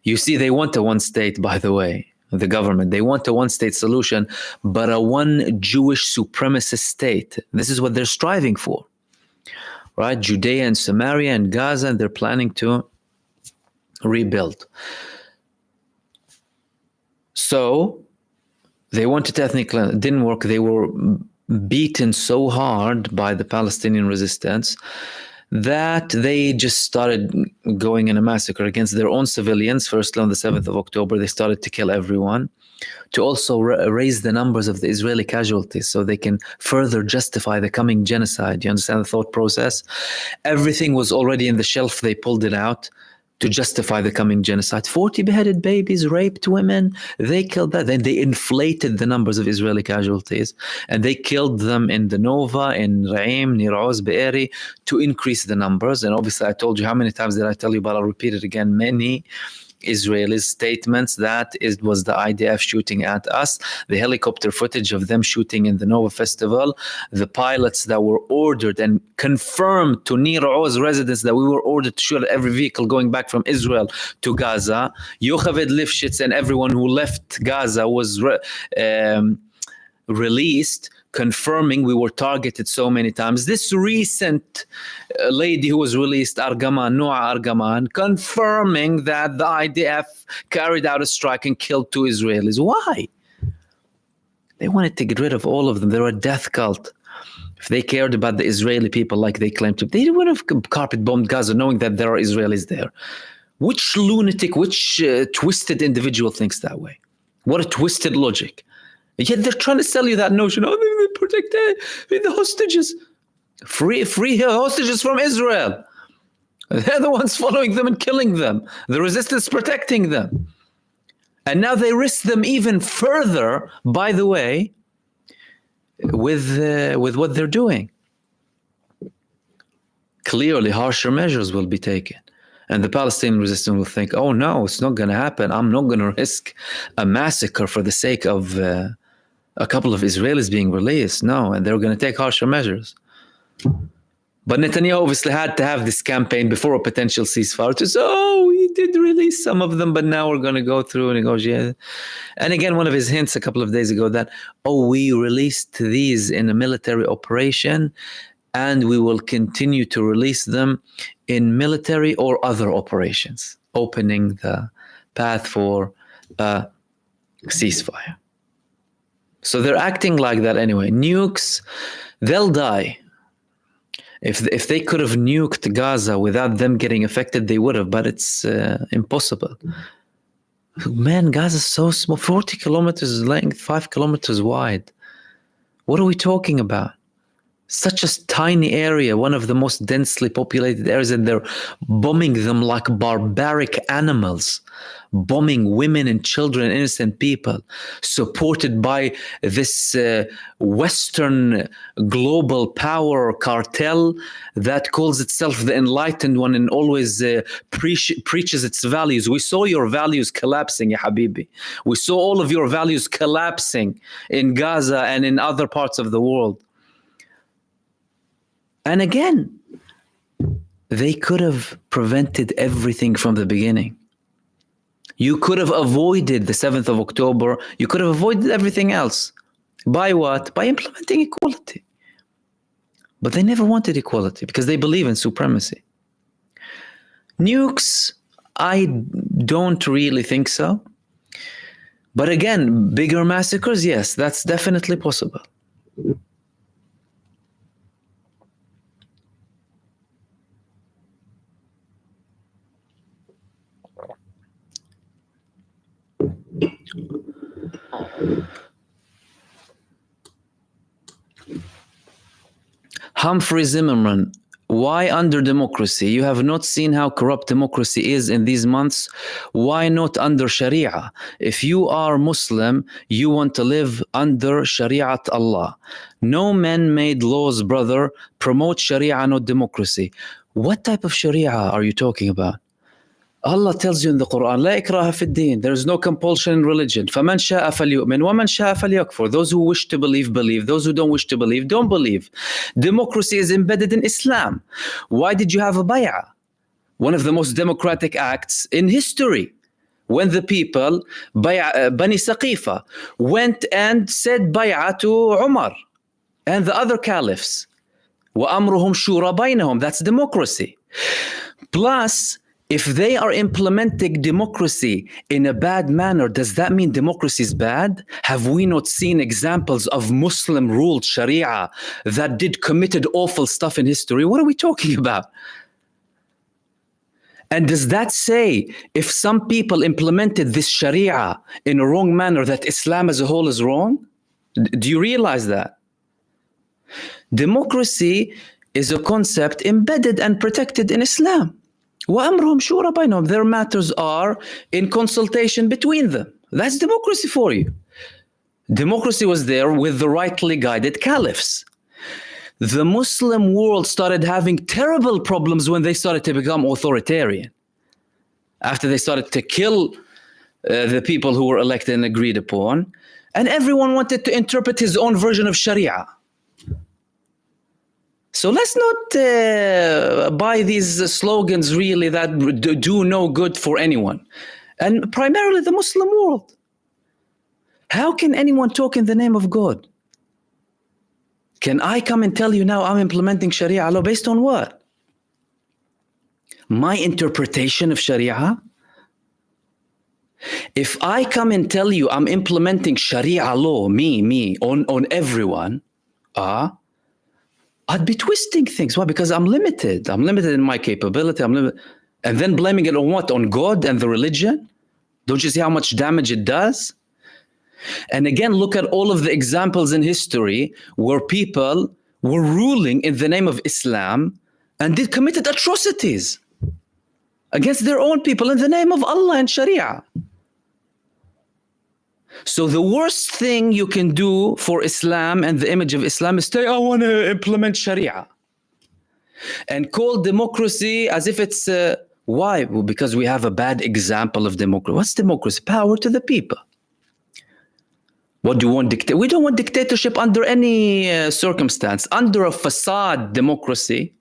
You see, they want a one state, by the way, the government. They want a one-state solution, but a one Jewish supremacist state. This is what they're striving for. right? Judea and Samaria and Gaza, and they're planning to rebuild. So they wanted ethnic cleansing. It didn't work. They were beaten so hard by the Palestinian resistance that they just started going in a massacre against their own civilians. Firstly, on the 7th of October, they started to kill everyone, to also raise the numbers of the Israeli casualties so they can further justify the coming genocide. You understand the thought process? Everything was already in the shelf. They pulled it out to justify the coming genocide. 40 beheaded babies, raped women, they killed that. Then they inflated the numbers of Israeli casualties, and they killed them in the Nova, in Ra'im, Nir Oz, Be'eri, to increase the numbers. And obviously I told you, how many times did I tell you, but I'll repeat it again, many Israelis' statements that it was the IDF shooting at us, the helicopter footage of them shooting in the Nova Festival, the pilots that were ordered and confirmed to Nir Oz residents that we were ordered to shoot at every vehicle going back from Israel to Gaza. Yocheved Lifshitz and everyone who left Gaza was released, confirming we were targeted so many times. This recent lady who was released, Argaman, Noa Argaman, confirming that the IDF carried out a strike and killed 2 Israelis. Why? They wanted to get rid of all of them. They're a death cult. If they cared about the Israeli people like they claimed to, they would have carpet bombed Gaza knowing that there are Israelis there. Which lunatic, which twisted individual thinks that way? What a twisted logic. Yet they're trying to sell you that notion, oh, they protect the hostages. Free hostages from Israel. They're the ones following them and killing them. The resistance protecting them. And now they risk them even further, by the way, with what they're doing. Clearly, harsher measures will be taken. And the Palestinian resistance will think, oh no, it's not going to happen. I'm not going to risk a massacre for the sake of a couple of Israelis being released. No, and they're going to take harsher measures. But Netanyahu obviously had to have this campaign before a potential ceasefire to say, oh, we did release some of them, but now we're going to go through and negotiate. And again, one of his hints a couple of days ago that, oh, we released these in a military operation and we will continue to release them in military or other operations, opening the path for a ceasefire. So they're acting like that anyway. Nukes, they'll die. If they could have nuked Gaza without them getting affected, they would have, but it's impossible. Man, Gaza's so small, 40 kilometers length, 5 kilometers wide. What are we talking about? Such a tiny area, one of the most densely populated areas, and they're bombing them like barbaric animals, bombing women and children, innocent people, supported by this Western global power cartel that calls itself the enlightened one and always preaches its values. We saw your values collapsing, ya Habibi. We saw all of your values collapsing in Gaza and in other parts of the world. And again, they could have prevented everything from the beginning. You could have avoided the 7th of October. You could have avoided everything else. By what? By implementing equality. But they never wanted equality because they believe in supremacy. Nukes, I don't really think so. But again, bigger massacres, yes, that's definitely possible. Humphrey Zimmerman, why under democracy? You have not seen how corrupt democracy is in these months. Why not under Sharia? If you are Muslim, you want to live under Shariat Allah. No man-made laws, brother. Promote Sharia, not democracy. What type of Sharia are you talking about? Allah tells you in the Quran, لا إكراه في الدين. There is no compulsion in religion. فمن شاء فليؤمن ومن شاء فليكفر. Those who wish to believe, believe. Those who don't wish to believe, don't believe. Democracy is embedded in Islam. Why did you have a bay'ah? One of the most democratic acts in history. When the people, Bani Saqifa, went and said bay'ah to Umar and the other caliphs. وَأَمْرُهُمْ شُورَى بَيْنَهُم. That's democracy. Plus, if they are implementing democracy in a bad manner, does that mean democracy is bad? Have we not seen examples of Muslim-ruled Sharia that did committed awful stuff in history? What are we talking about? And does that say if some people implemented this Sharia in a wrong manner that Islam as a whole is wrong? Do you realize that? Democracy is a concept embedded and protected in Islam. وَأَمْرُهُمْ شُورَى بَيْنَهُم. Their matters are in consultation between them. That's democracy for you. Democracy was there with the rightly guided caliphs. The Muslim world started having terrible problems when they started to become authoritarian. After they started to kill the people who were elected and agreed upon, and everyone wanted to interpret his own version of Sharia. So let's not buy these slogans really that do no good for anyone, and primarily the Muslim world. How can anyone talk in the name of God? Can I come and tell you now I'm implementing Sharia law based on what? My interpretation of Sharia? If I come and tell you I'm implementing Sharia law, me, on everyone, I'd be twisting things. Why? Because I'm limited. I'm limited in my capability. And then blaming it on what? On God and the religion? Don't you see how much damage it does? And again, look at all of the examples in history where people were ruling in the name of Islam and did committed atrocities against their own people in the name of Allah and Sharia. So the worst thing you can do for Islam and the image of Islam is say, I want to implement Sharia. And call democracy as if it's, why? Well, because we have a bad example of democracy. What's democracy? Power to the people. What do you want? We don't want dictatorship under any circumstance. Under a facade democracy,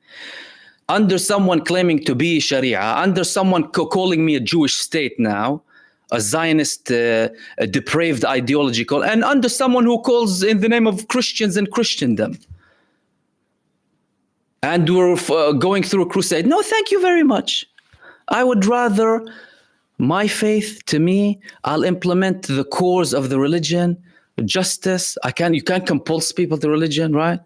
under someone claiming to be Sharia, under someone calling me a Jewish state now, a Zionist, a depraved ideological, and under someone who calls in the name of Christians and Christendom. And we're going through a crusade. No, thank you very much. I would rather my faith, to me, I'll implement the cores of the religion, justice. You can't compulse people to religion, right?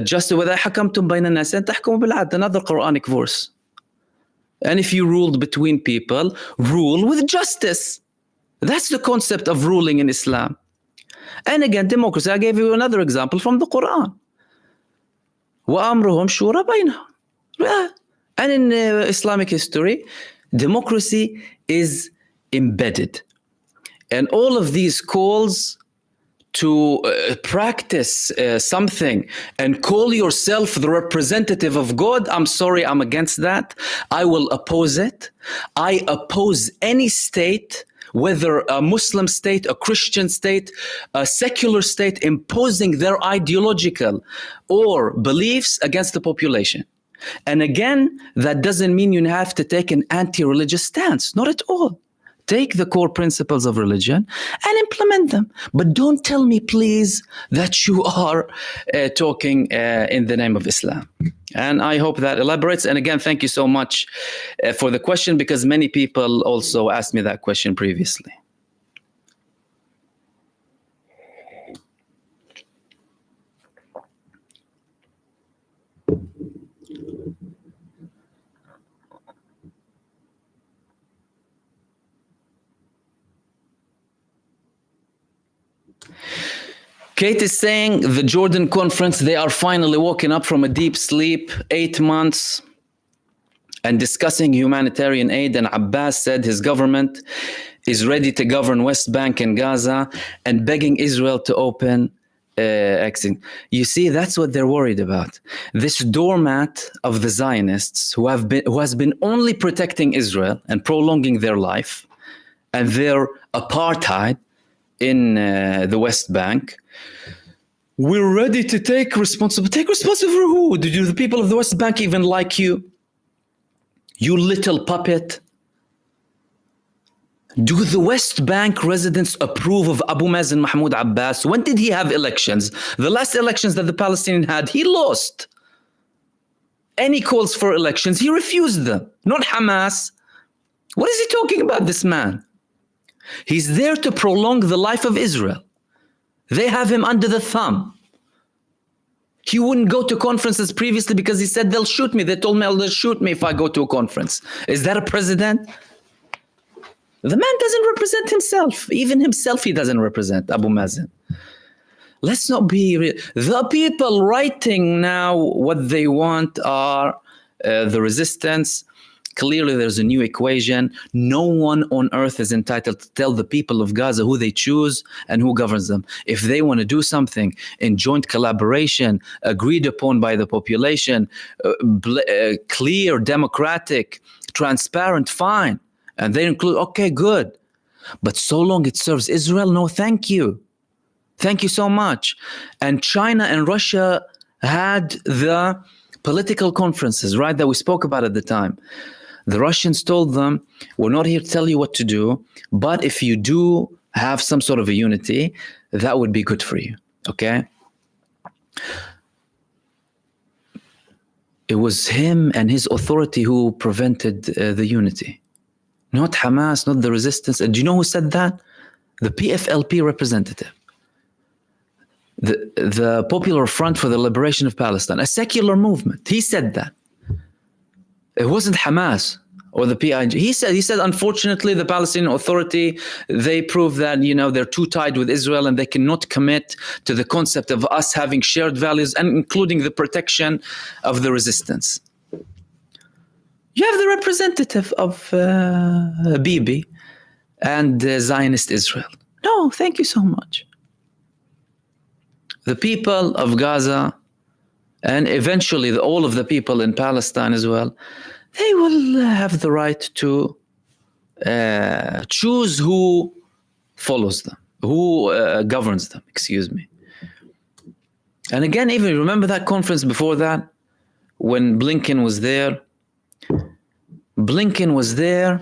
Justice, وَإِذَا حَكَمْتُمْ بَيْنَ النَّاسِ أَن تَحْكُمُوا بِالْعَدْلِ, another Quranic verse. And if you ruled between people, rule with justice. That's the concept of ruling in Islam. And again, democracy. I gave you another example from the Quran. وَأَمْرُهُمْ شُورَى بَيْنَهُمْ. And in Islamic history, democracy is embedded. And all of these calls to practice something and call yourself the representative of God, I'm sorry, I'm against that. I will oppose it. I oppose any state, whether a Muslim state, a Christian state, a secular state, imposing their ideological or beliefs against the population. And again, that doesn't mean you have to take an anti-religious stance, not at all. Take the core principles of religion and implement them. But don't tell me, please, that you are talking in the name of Islam. And I hope that elaborates. And again, thank you so much for the question, because many people also asked me that question previously. Kate is saying the Jordan conference, they are finally waking up from a deep sleep, 8 months, and discussing humanitarian aid. And Abbas said his government is ready to govern West Bank and Gaza and begging Israel to open exit. You see, that's what they're worried about. This doormat of the Zionists who has been only protecting Israel and prolonging their life and their apartheid in the West Bank. We're ready to take responsibility. Take responsibility for who? Do the people of the West Bank even like you? You little puppet. Do the West Bank residents approve of Abu Mazen Mahmoud Abbas? When did he have elections? The last elections that the Palestinians had, he lost. any calls for elections. He refused them, not Hamas. What is he talking about, this man? He's there to prolong the life of Israel. They have him under the thumb. He wouldn't go to conferences previously because he said, they'll shoot me. They told me they'll shoot me if I go to a conference. Is that a president? The man doesn't represent himself. Even himself he doesn't represent, Abu Mazen. Let's not be real. The people writing now what they want are the resistance. Clearly, there's a new equation. No one on earth is entitled to tell the people of Gaza who they choose and who governs them. If they want to do something in joint collaboration, agreed upon by the population, clear, democratic, transparent, fine. And they include, okay, good. But so long it serves Israel, no, thank you. Thank you so much. And China and Russia had the political conferences, right, that we spoke about at the time. The Russians told them, we're not here to tell you what to do, but if you do have some sort of a unity, that would be good for you, okay? It was him and his authority who prevented the unity, not Hamas, not the resistance. And do you know who said that? The PFLP representative. The Popular Front for the Liberation of Palestine, a secular movement. He said that. It wasn't Hamas or the PIG. He said, unfortunately, the Palestinian Authority, they prove that, they're too tied with Israel and they cannot commit to the concept of us having shared values and including the protection of the resistance. You have the representative of Bibi and Zionist Israel. No, thank you so much. The people of Gaza and eventually all of the people in Palestine as well, they will have the right to choose who follows them, who governs them, excuse me. And again, even remember that conference before that, when Blinken was there? Blinken was there,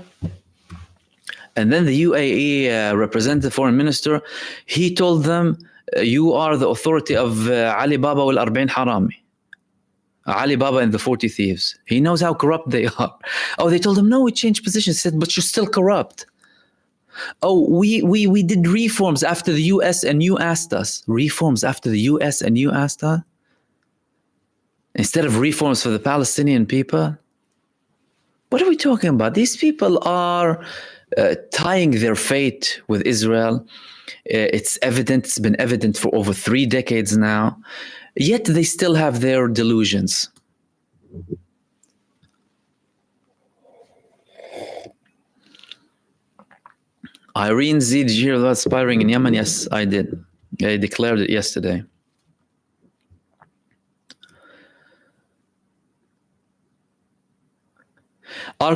and then the UAE representative, foreign minister, he told them, you are the authority of Ali Baba wal Arba'in Harami. Ali Baba and the 40 thieves. He knows how corrupt they are. Oh, they told him, no, we changed positions. He said, but you're still corrupt. Oh, we did reforms after the US and you asked us. Reforms after the US and you asked us? Instead of reforms for the Palestinian people? What are we talking about? These people are tying their fate with Israel. It's evident. It's been evident for over 3 decades now. Yet they still have their delusions. Irene Z, did you hear about aspiring in Yemen? Yes, I did. I declared it yesterday.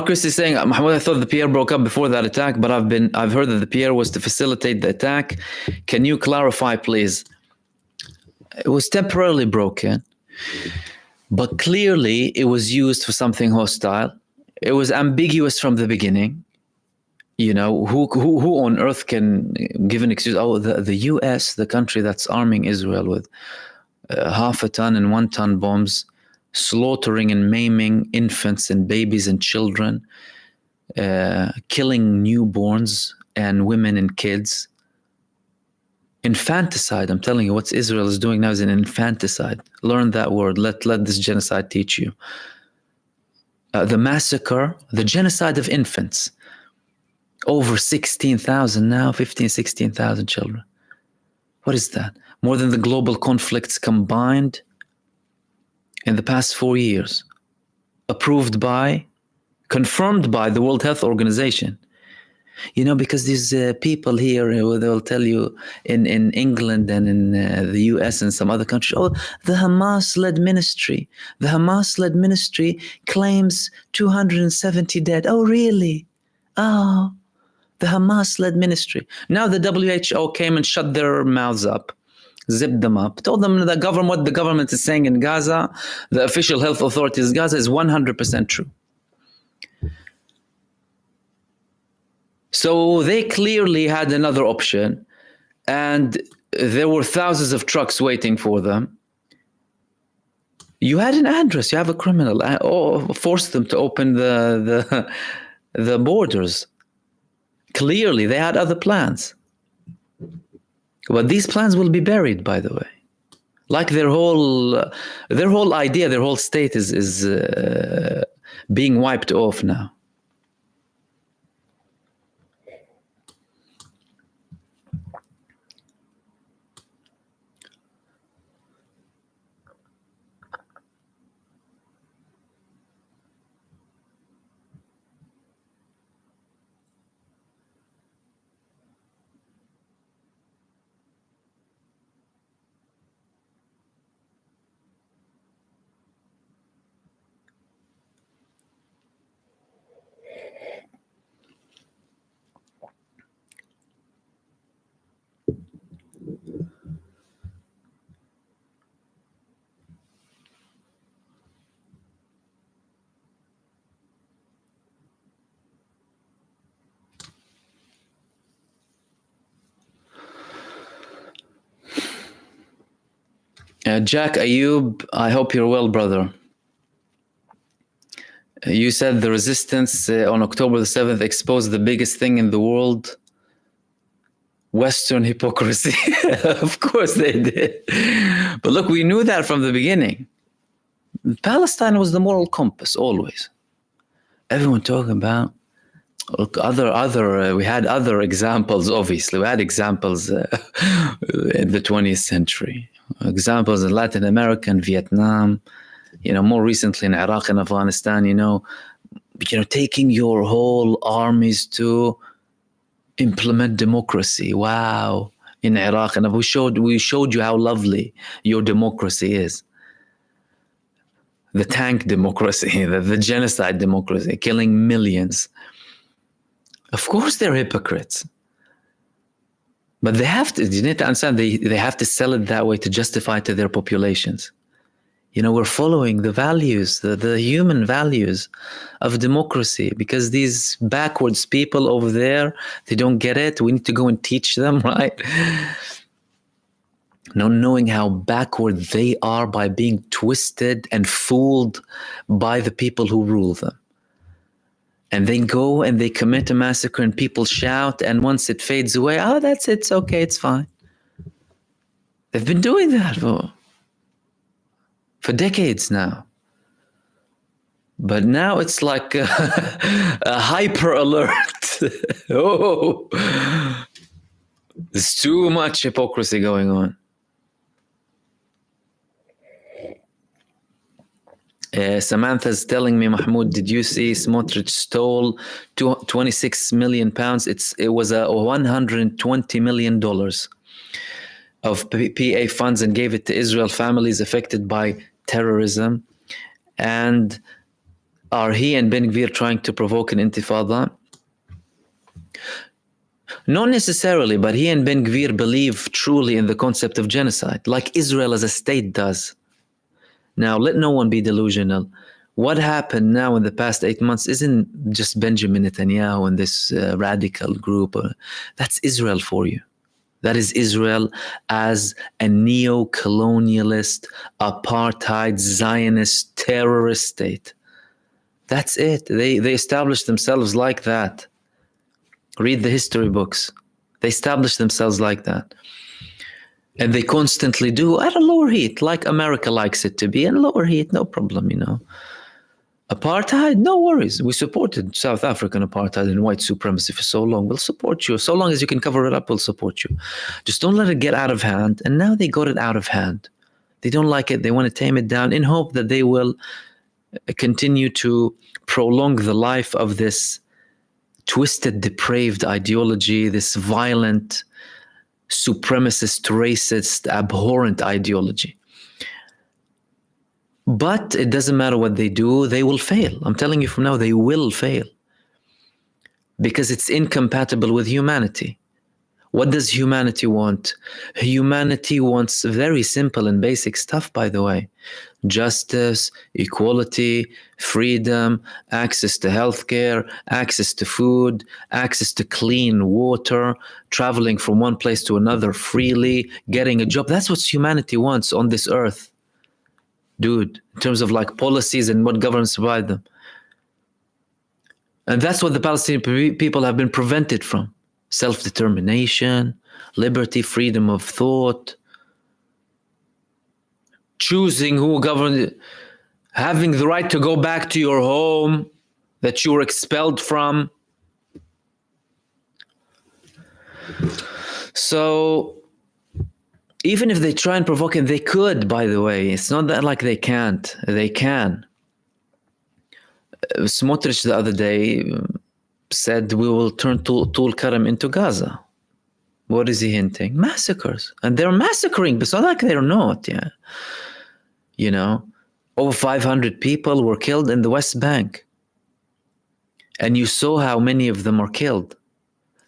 Chris is saying, Mahmoud, I thought the PR broke up before that attack, but I've heard that the PR was to facilitate the attack. Can you clarify, please? It was temporarily broken, but clearly it was used for something hostile. It was ambiguous from the beginning. Who on earth can give an excuse? Oh, the US, the country that's arming Israel with 0.5 ton and 1 ton bombs, slaughtering and maiming infants and babies and children, killing newborns and women and kids. Infanticide, I'm telling you, what Israel is doing now is an infanticide. Learn that word. Let this genocide teach you. The massacre, the genocide of infants. Over 16,000 now, 15, 16,000 children. What is that? More than the global conflicts combined in the past 4 years. Approved by, confirmed by the World Health Organization. Because these people here, they'll tell you in England and in the US and some other countries, oh, the Hamas-led ministry. The Hamas-led ministry claims 270 dead. Oh, really? Oh, the Hamas-led ministry. Now the WHO came and shut their mouths up, zipped them up, told them what the government is saying in Gaza, the official health authorities in Gaza is 100% true. So they clearly had another option, and there were thousands of trucks waiting for them. You had an address. You have a criminal. Or force them to open the borders. Clearly, they had other plans. But these plans will be buried, by the way. Like their whole idea, their whole state is being wiped off now. Jack Ayub, I hope you're well, brother. You said the resistance on October the 7th exposed the biggest thing in the world, Western hypocrisy. Of course they did. But look, we knew that from the beginning. Palestine was the moral compass, always. Everyone talking about, look, we had other examples, obviously. We had examples in the 20th century. Examples in Latin America and Vietnam, more recently in Iraq and Afghanistan, taking your whole armies to implement democracy. Wow. In Iraq, and we showed you how lovely your democracy is. The tank democracy, the genocide democracy, killing millions. Of course they're hypocrites. But you need to understand, they have to sell it that way to justify to their populations. We're following the values, the human values of democracy, because these backwards people over there, they don't get it. We need to go and teach them, right? Not knowing how backward they are by being twisted and fooled by the people who rule them. And they go and they commit a massacre and people shout, and once it fades away, oh, that's it, it's okay, it's fine. They've been doing that for decades now. But now it's like a hyper alert. Oh, there's too much hypocrisy going on. Samantha's telling me, Mahmoud, did you see Smotrich stole 26 million pounds? It was a $120 million of PA funds and gave it to Israel families affected by terrorism. And are he and Ben Gvir trying to provoke an intifada? Not necessarily, but he and Ben Gvir believe truly in the concept of genocide, like Israel as a state does. Now, let no one be delusional. What happened now in the past 8 months isn't just Benjamin Netanyahu and this radical group. That's Israel for you. That is Israel as a neo-colonialist, apartheid, Zionist, terrorist state. That's it. They established themselves like that. Read the history books. They established themselves like that. And they constantly do at a lower heat, like America likes it to be, and lower heat, no problem, Apartheid, no worries. We supported South African apartheid and white supremacy for so long. We'll support you. So long as you can cover it up, we'll support you. Just don't let it get out of hand. And now they got it out of hand. They don't like it. They want to tame it down in hope that they will continue to prolong the life of this twisted, depraved ideology, this violent, supremacist, racist, abhorrent ideology. But it doesn't matter what they do, they will fail. I'm telling you from now, they will fail. Because it's incompatible with humanity. What does humanity want? Humanity wants very simple and basic stuff, by the way. Justice, equality, freedom, access to healthcare, access to food, access to clean water, traveling from one place to another freely, getting a job. That's what humanity wants on this earth. dude, in terms of like policies and what governments provide them. And that's what the Palestinian people have been prevented from. Self-determination, liberty, freedom of thought, choosing who governs, having the right to go back to your home that you were expelled from. So even if they try and provoke it, they could, by the way. It's not that like they can't. They can. Smotrich the other day said we will turn Tul Karam into Gaza. What is he hinting? Massacres. And they're massacring, but it's not like they're not, yeah. You know, over 500 people were killed in the West Bank. And you saw how many of them are killed.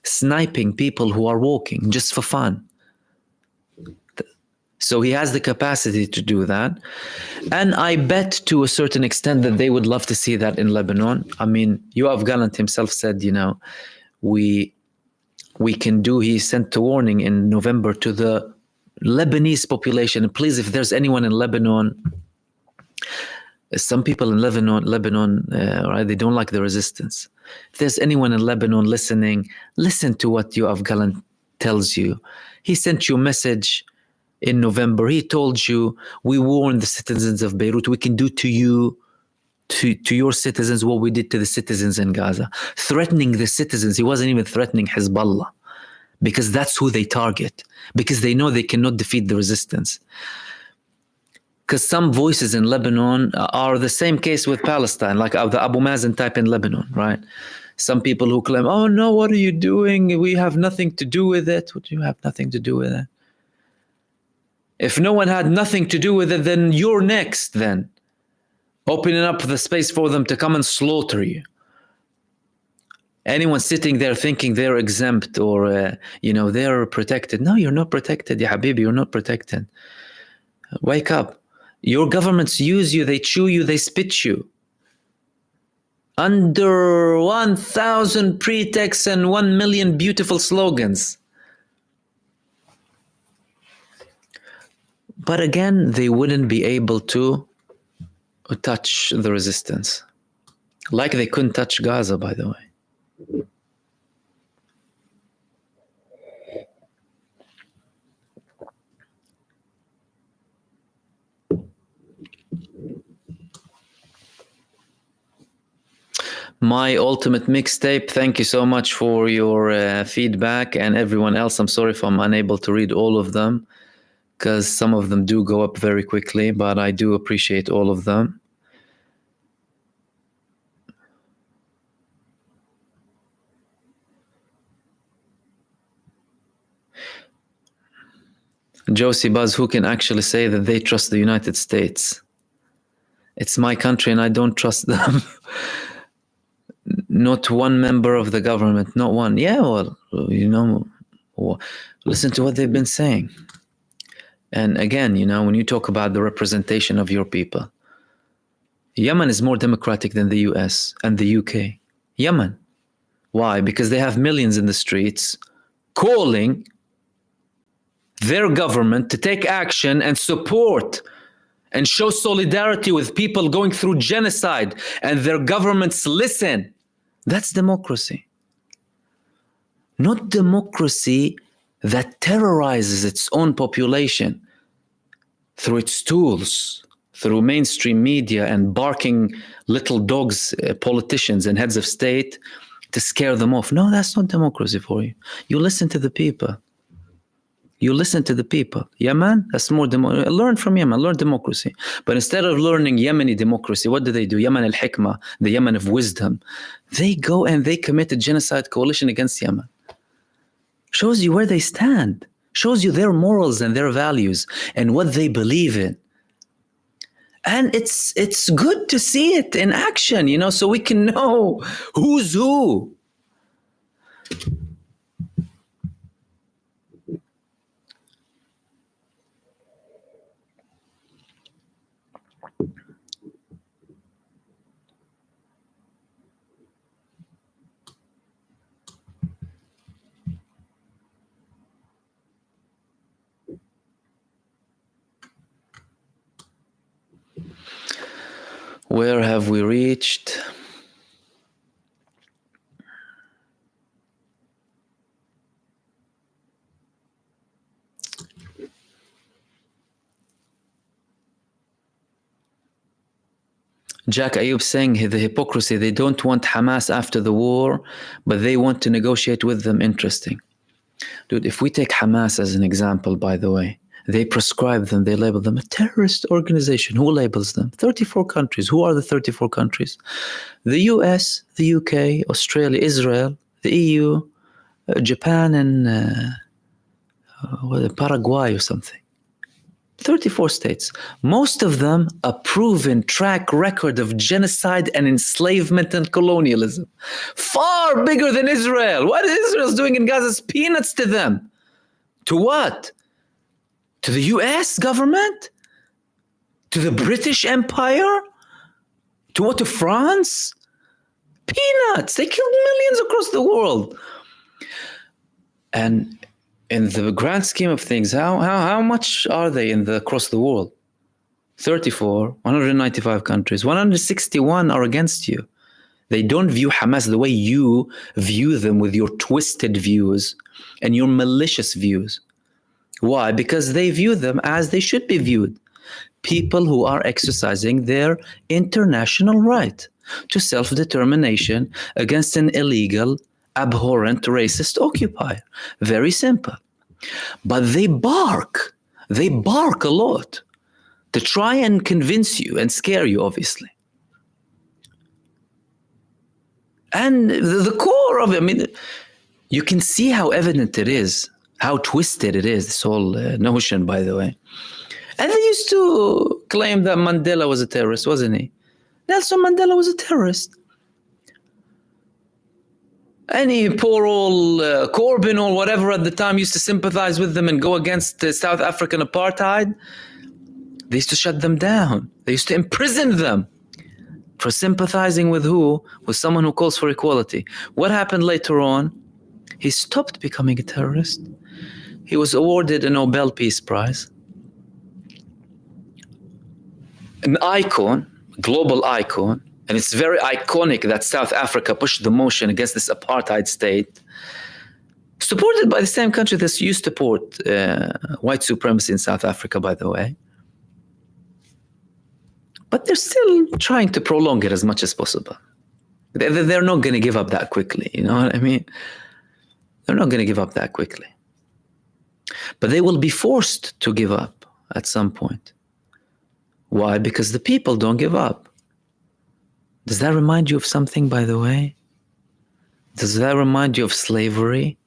Sniping people who are walking just for fun. So he has the capacity to do that. And I bet to a certain extent that they would love to see that in Lebanon. I mean, Yoav Gallant himself said, you know, we can do, he sent a warning in November to the Lebanese population. And please, if there's anyone in Lebanon, some people in Lebanon, right, they don't like the resistance. If there's anyone in Lebanon listening, listen to what Yoav Gallant tells you. He sent you a message in November. He told you, we warned the citizens of Beirut, we can do to you, to your citizens what we did to the citizens in Gaza. Threatening the citizens. He wasn't even threatening Hezbollah, because that's who they target, because they know they cannot defeat the resistance. Because some voices in Lebanon are the same case with Palestine, like the Abu Mazen type in Lebanon, right? Some people who claim, oh no, what are you doing? We have nothing to do with it. What do you have nothing to do with it? If no one had nothing to do with it, then you're next then. Opening up the space for them to come and slaughter you. Anyone sitting there thinking they're exempt or, you know, they're protected. No, you're not protected, ya habibi, you're not protected. Wake up. Your governments use you, they chew you, they spit you. Under 1,000 pretexts and 1 million beautiful slogans. But again, they wouldn't be able to touch the resistance. Like they couldn't touch Gaza, by the way. My ultimate mixtape, thank you so much for your feedback, and everyone else. I'm sorry if I'm unable to read all of them, because some of them do go up very quickly, but I do appreciate all of them. Josie Buzz, who can actually say that they trust the United States? It's my country and I don't trust them. Not one member of the government, not one. Yeah, well, you know, listen to what they've been saying. And again, you know, when you talk about the representation of your people, Yemen is more democratic than the US and the UK. Yemen. Why? Because they have millions in the streets calling their government to take action and support and show solidarity with people going through genocide, and their governments listen. That's democracy. Not democracy that terrorizes its own population through its tools, through mainstream media and barking little dogs, politicians and heads of state to scare them off. No, that's not democracy for you. You listen to the people. You listen to the people. Yemen, that's more democracy. Learn from Yemen, learn democracy. But instead of learning Yemeni democracy, what do? Yemen al-Hikmah, the Yemen of wisdom. They go and they commit a genocide coalition against Yemen. Shows you where they stand. Shows you their morals and their values and what they believe in. And it's good to see it in action, you know, so we can know who's who. Where have we reached? Jack Ayub saying the hypocrisy, they don't want Hamas after the war, but they want to negotiate with them. Interesting. Dude, if we take Hamas as an example, by the way, they prescribe them, they label them a terrorist organization. Who labels them? 34 countries. Who are the 34 countries? The US, the UK, Australia, Israel, the EU, Japan, and Paraguay or something. 34 states. Most of them a proven track record of genocide and enslavement and colonialism. Far bigger than Israel. What Israel's doing in Gaza is peanuts to them. To what? To the US government? To the British Empire? To what? To France? Peanuts. They killed millions across the world. And in the grand scheme of things, how much are they across the world? 34, 195 countries, 161 are against you. They don't view Hamas the way you view them with your twisted views and your malicious views. Why? Because they view them as they should be viewed. People who are exercising their international right to self-determination against an illegal, abhorrent, racist occupier. Very simple. But they bark a lot to try and convince you and scare you, obviously. And the core of it, I mean, you can see how evident it is, how twisted it is, this whole notion, by the way. And they used to claim that Mandela was a terrorist, wasn't he? Nelson Mandela was a terrorist. Any poor old Corbyn or whatever at the time used to sympathize with them and go against South African apartheid. They used to shut them down. They used to imprison them for sympathizing with who? With someone who calls for equality. What happened later on? He stopped becoming a terrorist. He was awarded a Nobel Peace Prize. An icon, global icon. And it's very iconic that South Africa pushed the motion against this apartheid state, supported by the same country that used to support white supremacy in South Africa, by the way. But they're still trying to prolong it as much as possible. They're not going to give up that quickly, you know what I mean? They're not going to give up that quickly. But they will be forced to give up at some point. Why? Because the people don't give up. Does that remind you of something, by the way? Does that remind you of slavery?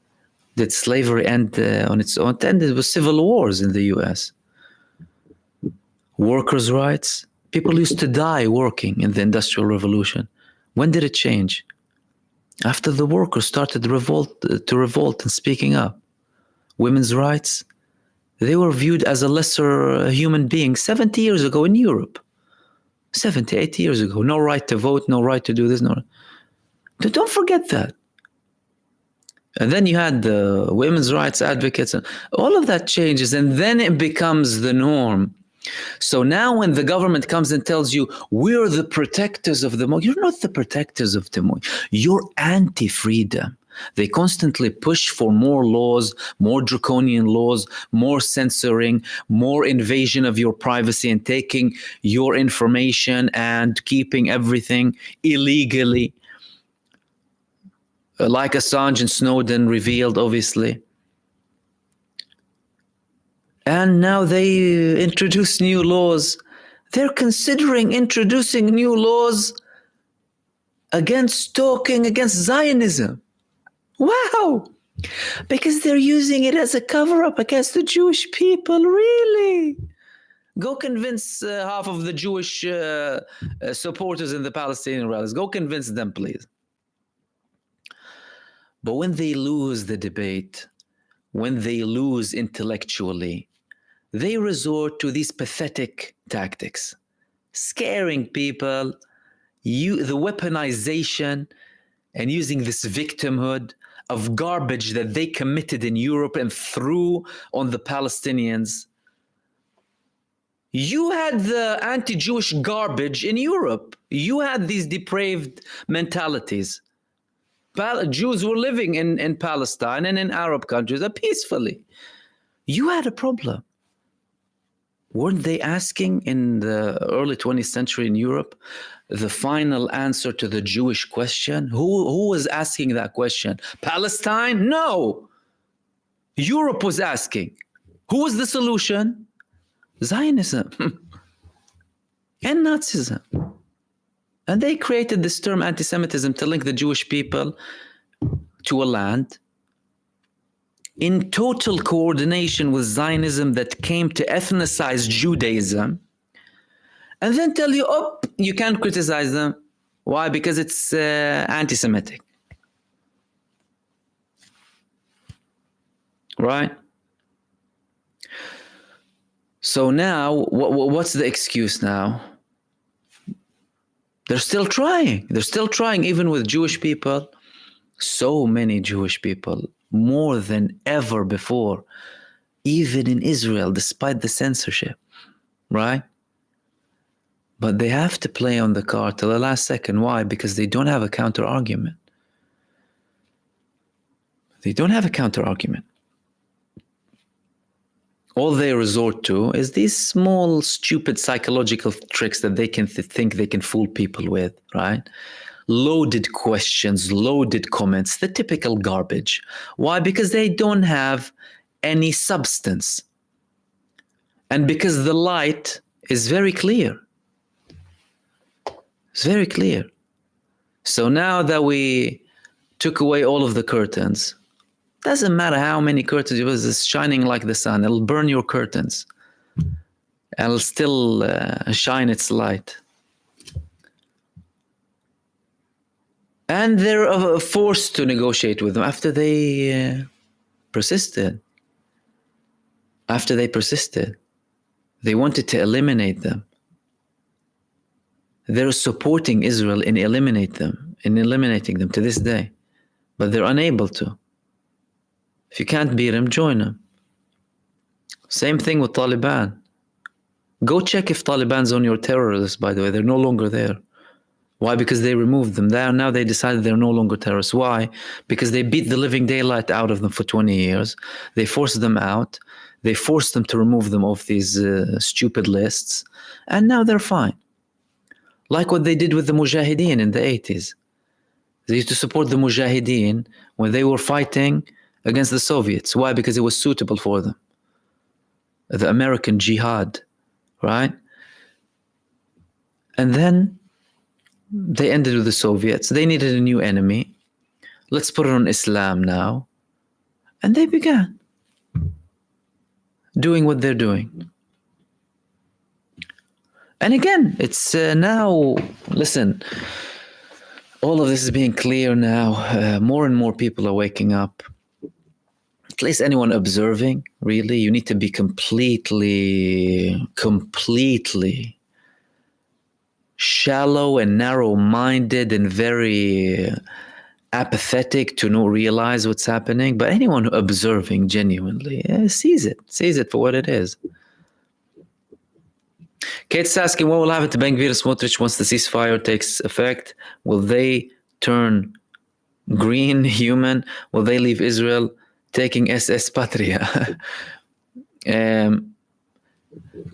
Did slavery end on its own? It ended with civil wars in the US. Workers' rights. People used to die working in the Industrial Revolution. When did it change? After the workers started to revolt and speaking up. Women's rights. They were viewed as a lesser human being 70 years ago in Europe. 70, 80 years ago. No right to vote, no right to do this. No. Don't forget that. And then you had the women's rights advocates, and all of that changes, and then it becomes the norm. So now when the government comes and tells you, we're the protectors of democracy, you're not the protectors of democracy. You're anti-freedom. They constantly push for more laws, more draconian laws, more censoring, more invasion of your privacy and taking your information and keeping everything illegally. Like Assange and Snowden revealed, obviously. And now they introduce new laws. They're considering introducing new laws against stalking, against Zionism. Wow! Because they're using it as a cover-up against the Jewish people, really? Go convince half of the Jewish supporters in the Palestinian rallies. Go convince them, please. But when they lose the debate, when they lose intellectually, they resort to these pathetic tactics. Scaring people, the weaponization, and using this victimhood of garbage that they committed in Europe and threw on the Palestinians. You had the anti-Jewish garbage in Europe. You had these depraved mentalities. Jews were living in Palestine and in Arab countries peacefully. You had a problem. Weren't they asking in the early 20th century in Europe the final answer to the Jewish question? Who was asking that question? Palestine? No. Europe was asking. Who was the solution? Zionism and Nazism. And they created this term anti-Semitism to link the Jewish people to a land in total coordination with Zionism that came to ethnicize Judaism, and then tell you, oh, you can't criticize them. Why? Because it's anti-Semitic. Right? So now, what's the excuse now? They're still trying. They're still trying, even with Jewish people. So many Jewish people, more than ever before, even in Israel, despite the censorship, right? But they have to play on the card till the last second. Why? Because they don't have a counter argument. They don't have a counter argument. All they resort to is these small, stupid psychological tricks that they can think they can fool people with, right? Loaded questions, loaded comments, the typical garbage. Why? Because they don't have any substance. And because the light is very clear. It's very clear. So now that we took away all of the curtains, doesn't matter how many curtains it was, it's shining like the sun. It'll burn your curtains. And it'll still shine its light. And they're forced to negotiate with them after they persisted. After they persisted. They wanted to eliminate them. They're supporting Israel in eliminating them to this day. But they're unable to. If you can't beat them, join them. Same thing with Taliban. Go check if Taliban's on your terror list, by the way. They're no longer there. Why? Because they removed them. Now they decided they're no longer terrorists. Why? Because they beat the living daylight out of them for 20 years. They forced them out. They forced them to remove them off these stupid lists. And now they're fine. Like what they did with the Mujahideen in the 80s. They used to support the Mujahideen when they were fighting against the Soviets. Why? Because it was suitable for them. The American jihad, right? And then they ended with the Soviets. They needed a new enemy. Let's put it on Islam now. And they began doing what they're doing. And again, it's now, listen, all of this is being clear now. More and more people are waking up. At least anyone observing, really, you need to be completely shallow and narrow-minded and very apathetic to not realize what's happening. But anyone observing genuinely sees it for what it is. Kate's asking, what will happen to Ben Gvir and Smotrich once the ceasefire takes effect? Will they turn green, human? Will they leave Israel taking SS Patria?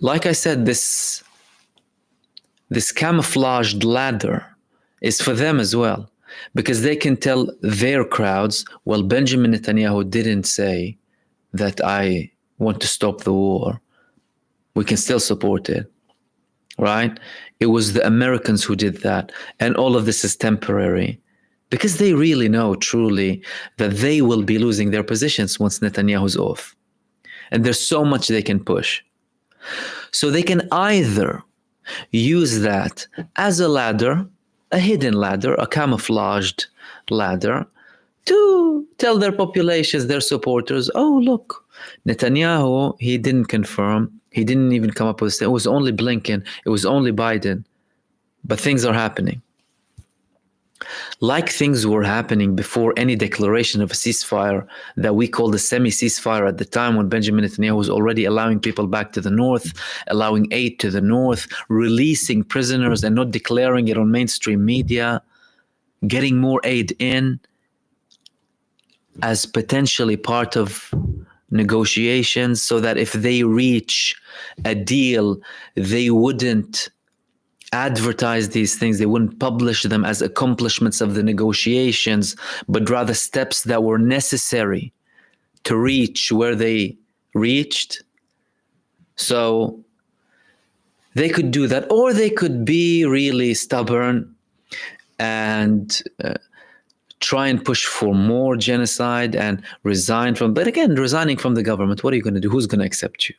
Like I said, this camouflaged ladder is for them as well, because they can tell their crowds, well, Benjamin Netanyahu didn't say that I want to stop the war. We can still support it, right? It was the Americans who did that. And all of this is temporary, because they really know truly that they will be losing their positions once Netanyahu's off. And there's so much they can push. So they can either use that as a ladder, a hidden ladder, a camouflaged ladder, to tell their populations, their supporters, oh, look, Netanyahu, he didn't confirm. He didn't even come up with this. It was only Blinken. It was only Biden. But things are happening. like things were happening before any declaration of a ceasefire that we called a semi-ceasefire at the time, when Benjamin Netanyahu was already allowing people back to the north, allowing aid to the north, releasing prisoners and not declaring it on mainstream media, getting more aid in as potentially part of negotiations, so that if they reach a deal, they wouldn't advertise these things, they wouldn't publish them as accomplishments of the negotiations, but rather steps that were necessary to reach where they reached. So they could do that, or they could be really stubborn and try and push for more genocide and resign from. But again, resigning from the government, what are you going to do? Who's going to accept you?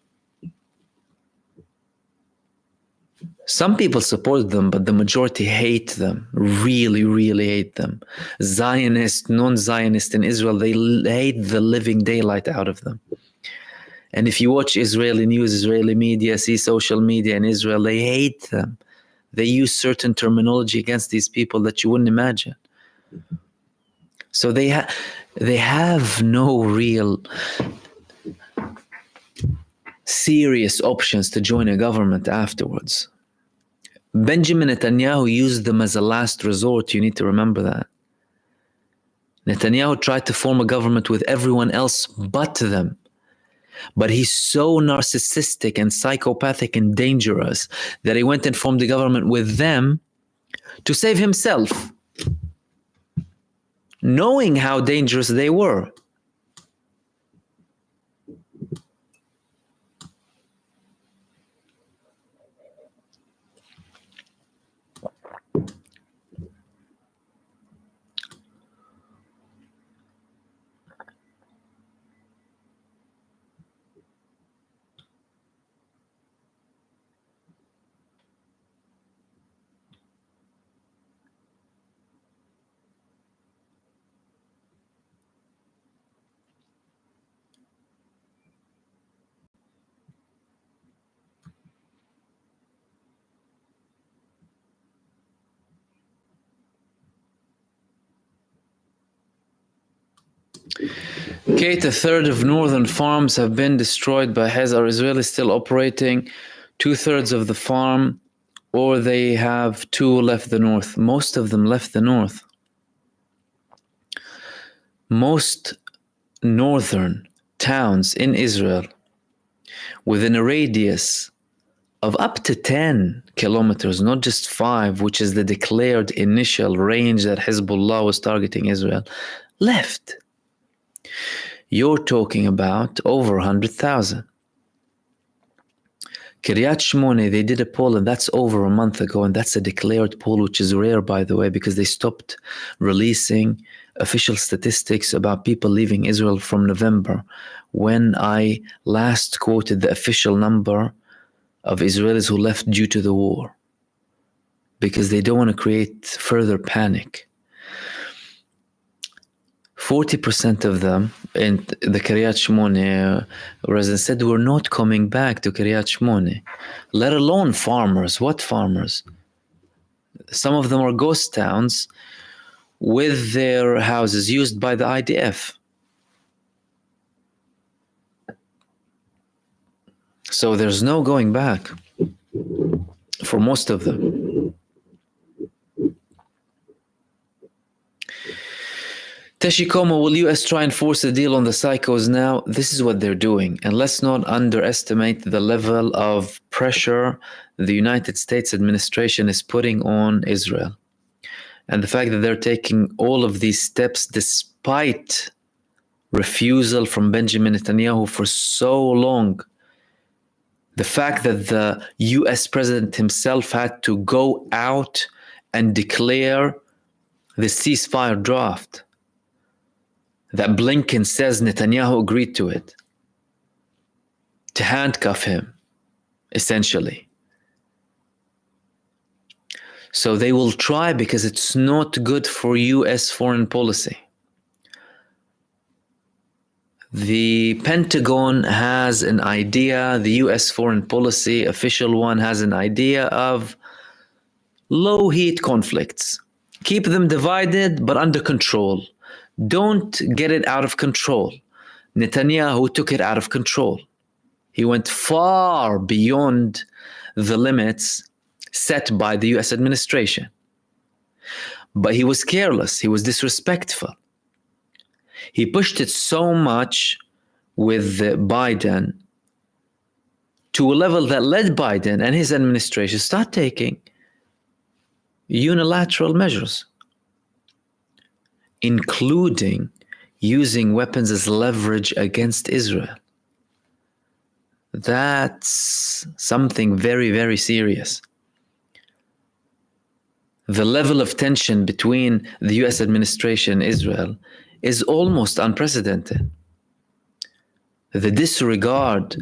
Some people support them, but the majority hate them, really, really hate them. Zionist, non-Zionist in Israel, they hate the living daylight out of them. And if you watch Israeli news, Israeli media, see social media in Israel, they hate them. They use certain terminology against these people that you wouldn't imagine. So they have no real serious options to join a government afterwards. Benjamin Netanyahu used them as a last resort. You need to remember that. Netanyahu tried to form a government with everyone else but them. But he's so narcissistic and psychopathic and dangerous that he went and formed a government with them to save himself, knowing how dangerous they were. Kate, a third of northern farms have been destroyed by Hezbollah. Are Israelis still operating 2/3 of the farm, or they have 2 left the north? Most of them left the north. Most northern towns in Israel, within a radius of up to 10 kilometers, not just 5, which is the declared initial range that Hezbollah was targeting Israel, left. You're talking about over 100,000. Kiryat Shmone, they did a poll, and that's over a month ago, and that's a declared poll, which is rare, by the way, because they stopped releasing official statistics about people leaving Israel from November, when I last quoted the official number of Israelis who left due to the war, because they don't want to create further panic. 40% of them in the Kiryat Shmone residents said we're not coming back to Kiryat Shmone, let alone farmers. What farmers? Some of them are ghost towns with their houses used by the IDF. So there's no going back for most of them. Teshikoma, will US try and force a deal on the psychos now? This is what they're doing. And let's not underestimate the level of pressure the United States administration is putting on Israel. And the fact that they're taking all of these steps despite refusal from Benjamin Netanyahu for so long. The fact that the US president himself had to go out and declare the ceasefire draft, that Blinken says Netanyahu agreed to it, to handcuff him, essentially. So they will try, because it's not good for US foreign policy. The Pentagon has an idea, the US foreign policy official one has an idea of low heat conflicts. Keep them divided, but under control. Don't get it out of control. Netanyahu took it out of control. He went far beyond the limits set by the US administration. But he was careless. He was disrespectful. He pushed it so much with Biden to a level that led Biden and his administration start taking unilateral measures, including using weapons as leverage against Israel. That's something very, very serious. The level of tension between the US administration and Israel is almost unprecedented. The disregard,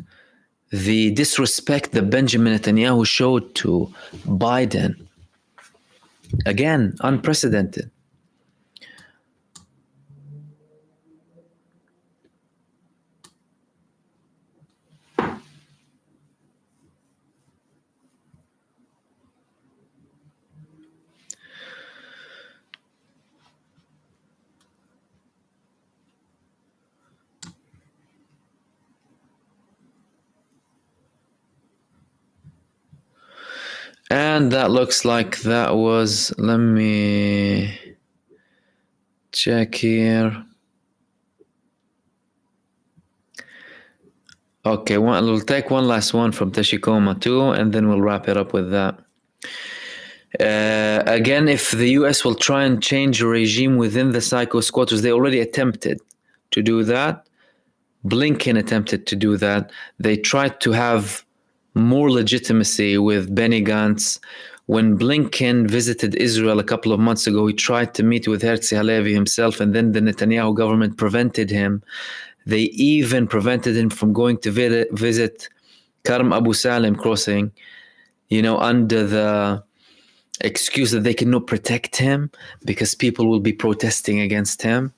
the disrespect that Benjamin Netanyahu showed to Biden, again, unprecedented. And that looks like that was, let me check here. Okay, we'll take one last one from Teshikoma too, and then we'll wrap it up with that. Again, if the US will try and change a regime within the psycho squatters, they already attempted to do that. Blinken attempted to do that. They tried to have more legitimacy with Benny Gantz. When Blinken visited Israel a couple of months ago, he tried to meet with Herzi Halevi himself, and then the Netanyahu government prevented him. They even prevented him from going to visit Karm Abu Salim crossing, under the excuse that they cannot protect him because people will be protesting against him.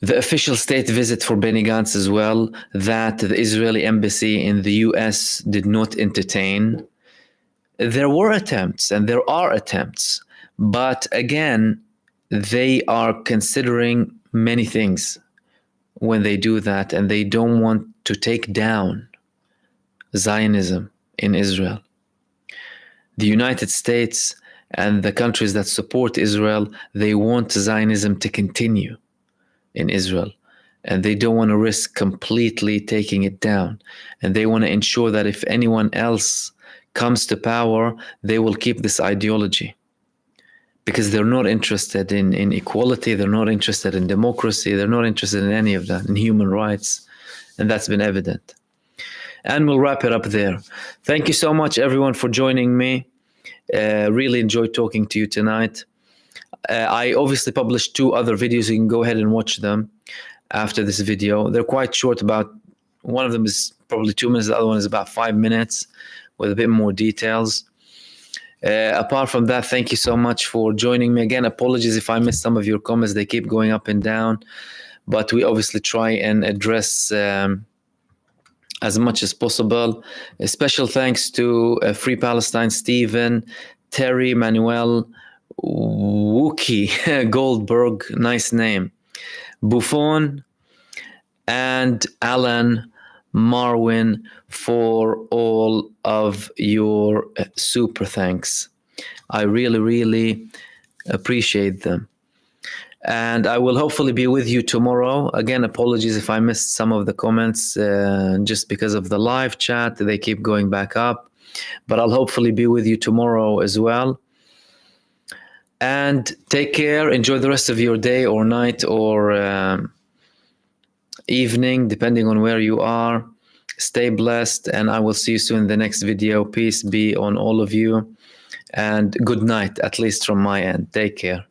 The official state visit for Benny Gantz as well, that the Israeli embassy in the US did not entertain. There were attempts, and there are attempts, but again, they are considering many things when they do that, and they don't want to take down Zionism in Israel. The United States and the countries that support Israel, they want Zionism to continue in Israel, and they don't want to risk completely taking it down, and they want to ensure that if anyone else comes to power, they will keep this ideology, because they're not interested in equality, they're not interested in democracy, they're not interested in any of that, in human rights, and that's been evident. And we'll wrap it up there. Thank you so much, everyone, for joining me. Really enjoyed talking to you tonight. I obviously published 2 other videos. You can go ahead and watch them after this video. They're quite short. One of them is probably 2 minutes. The other one is about 5 minutes with a bit more details. Apart from that, thank you so much for joining me. Again, apologies if I missed some of your comments. They keep going up and down, but we obviously try and address as much as possible. A special thanks to Free Palestine, Stephen, Terry, Manuel, Wookie, Goldberg, nice name, Buffon, and Alan, Marwin, for all of your super thanks. I really, really appreciate them. And I will hopefully be with you tomorrow. Again, apologies if I missed some of the comments just because of the live chat. They keep going back up. But I'll hopefully be with you tomorrow as well. And take care. Enjoy the rest of your day or night or evening, depending on where you are. Stay blessed, and I will see you soon in the next video. Peace be on all of you, and good night, at least from my end. Take care.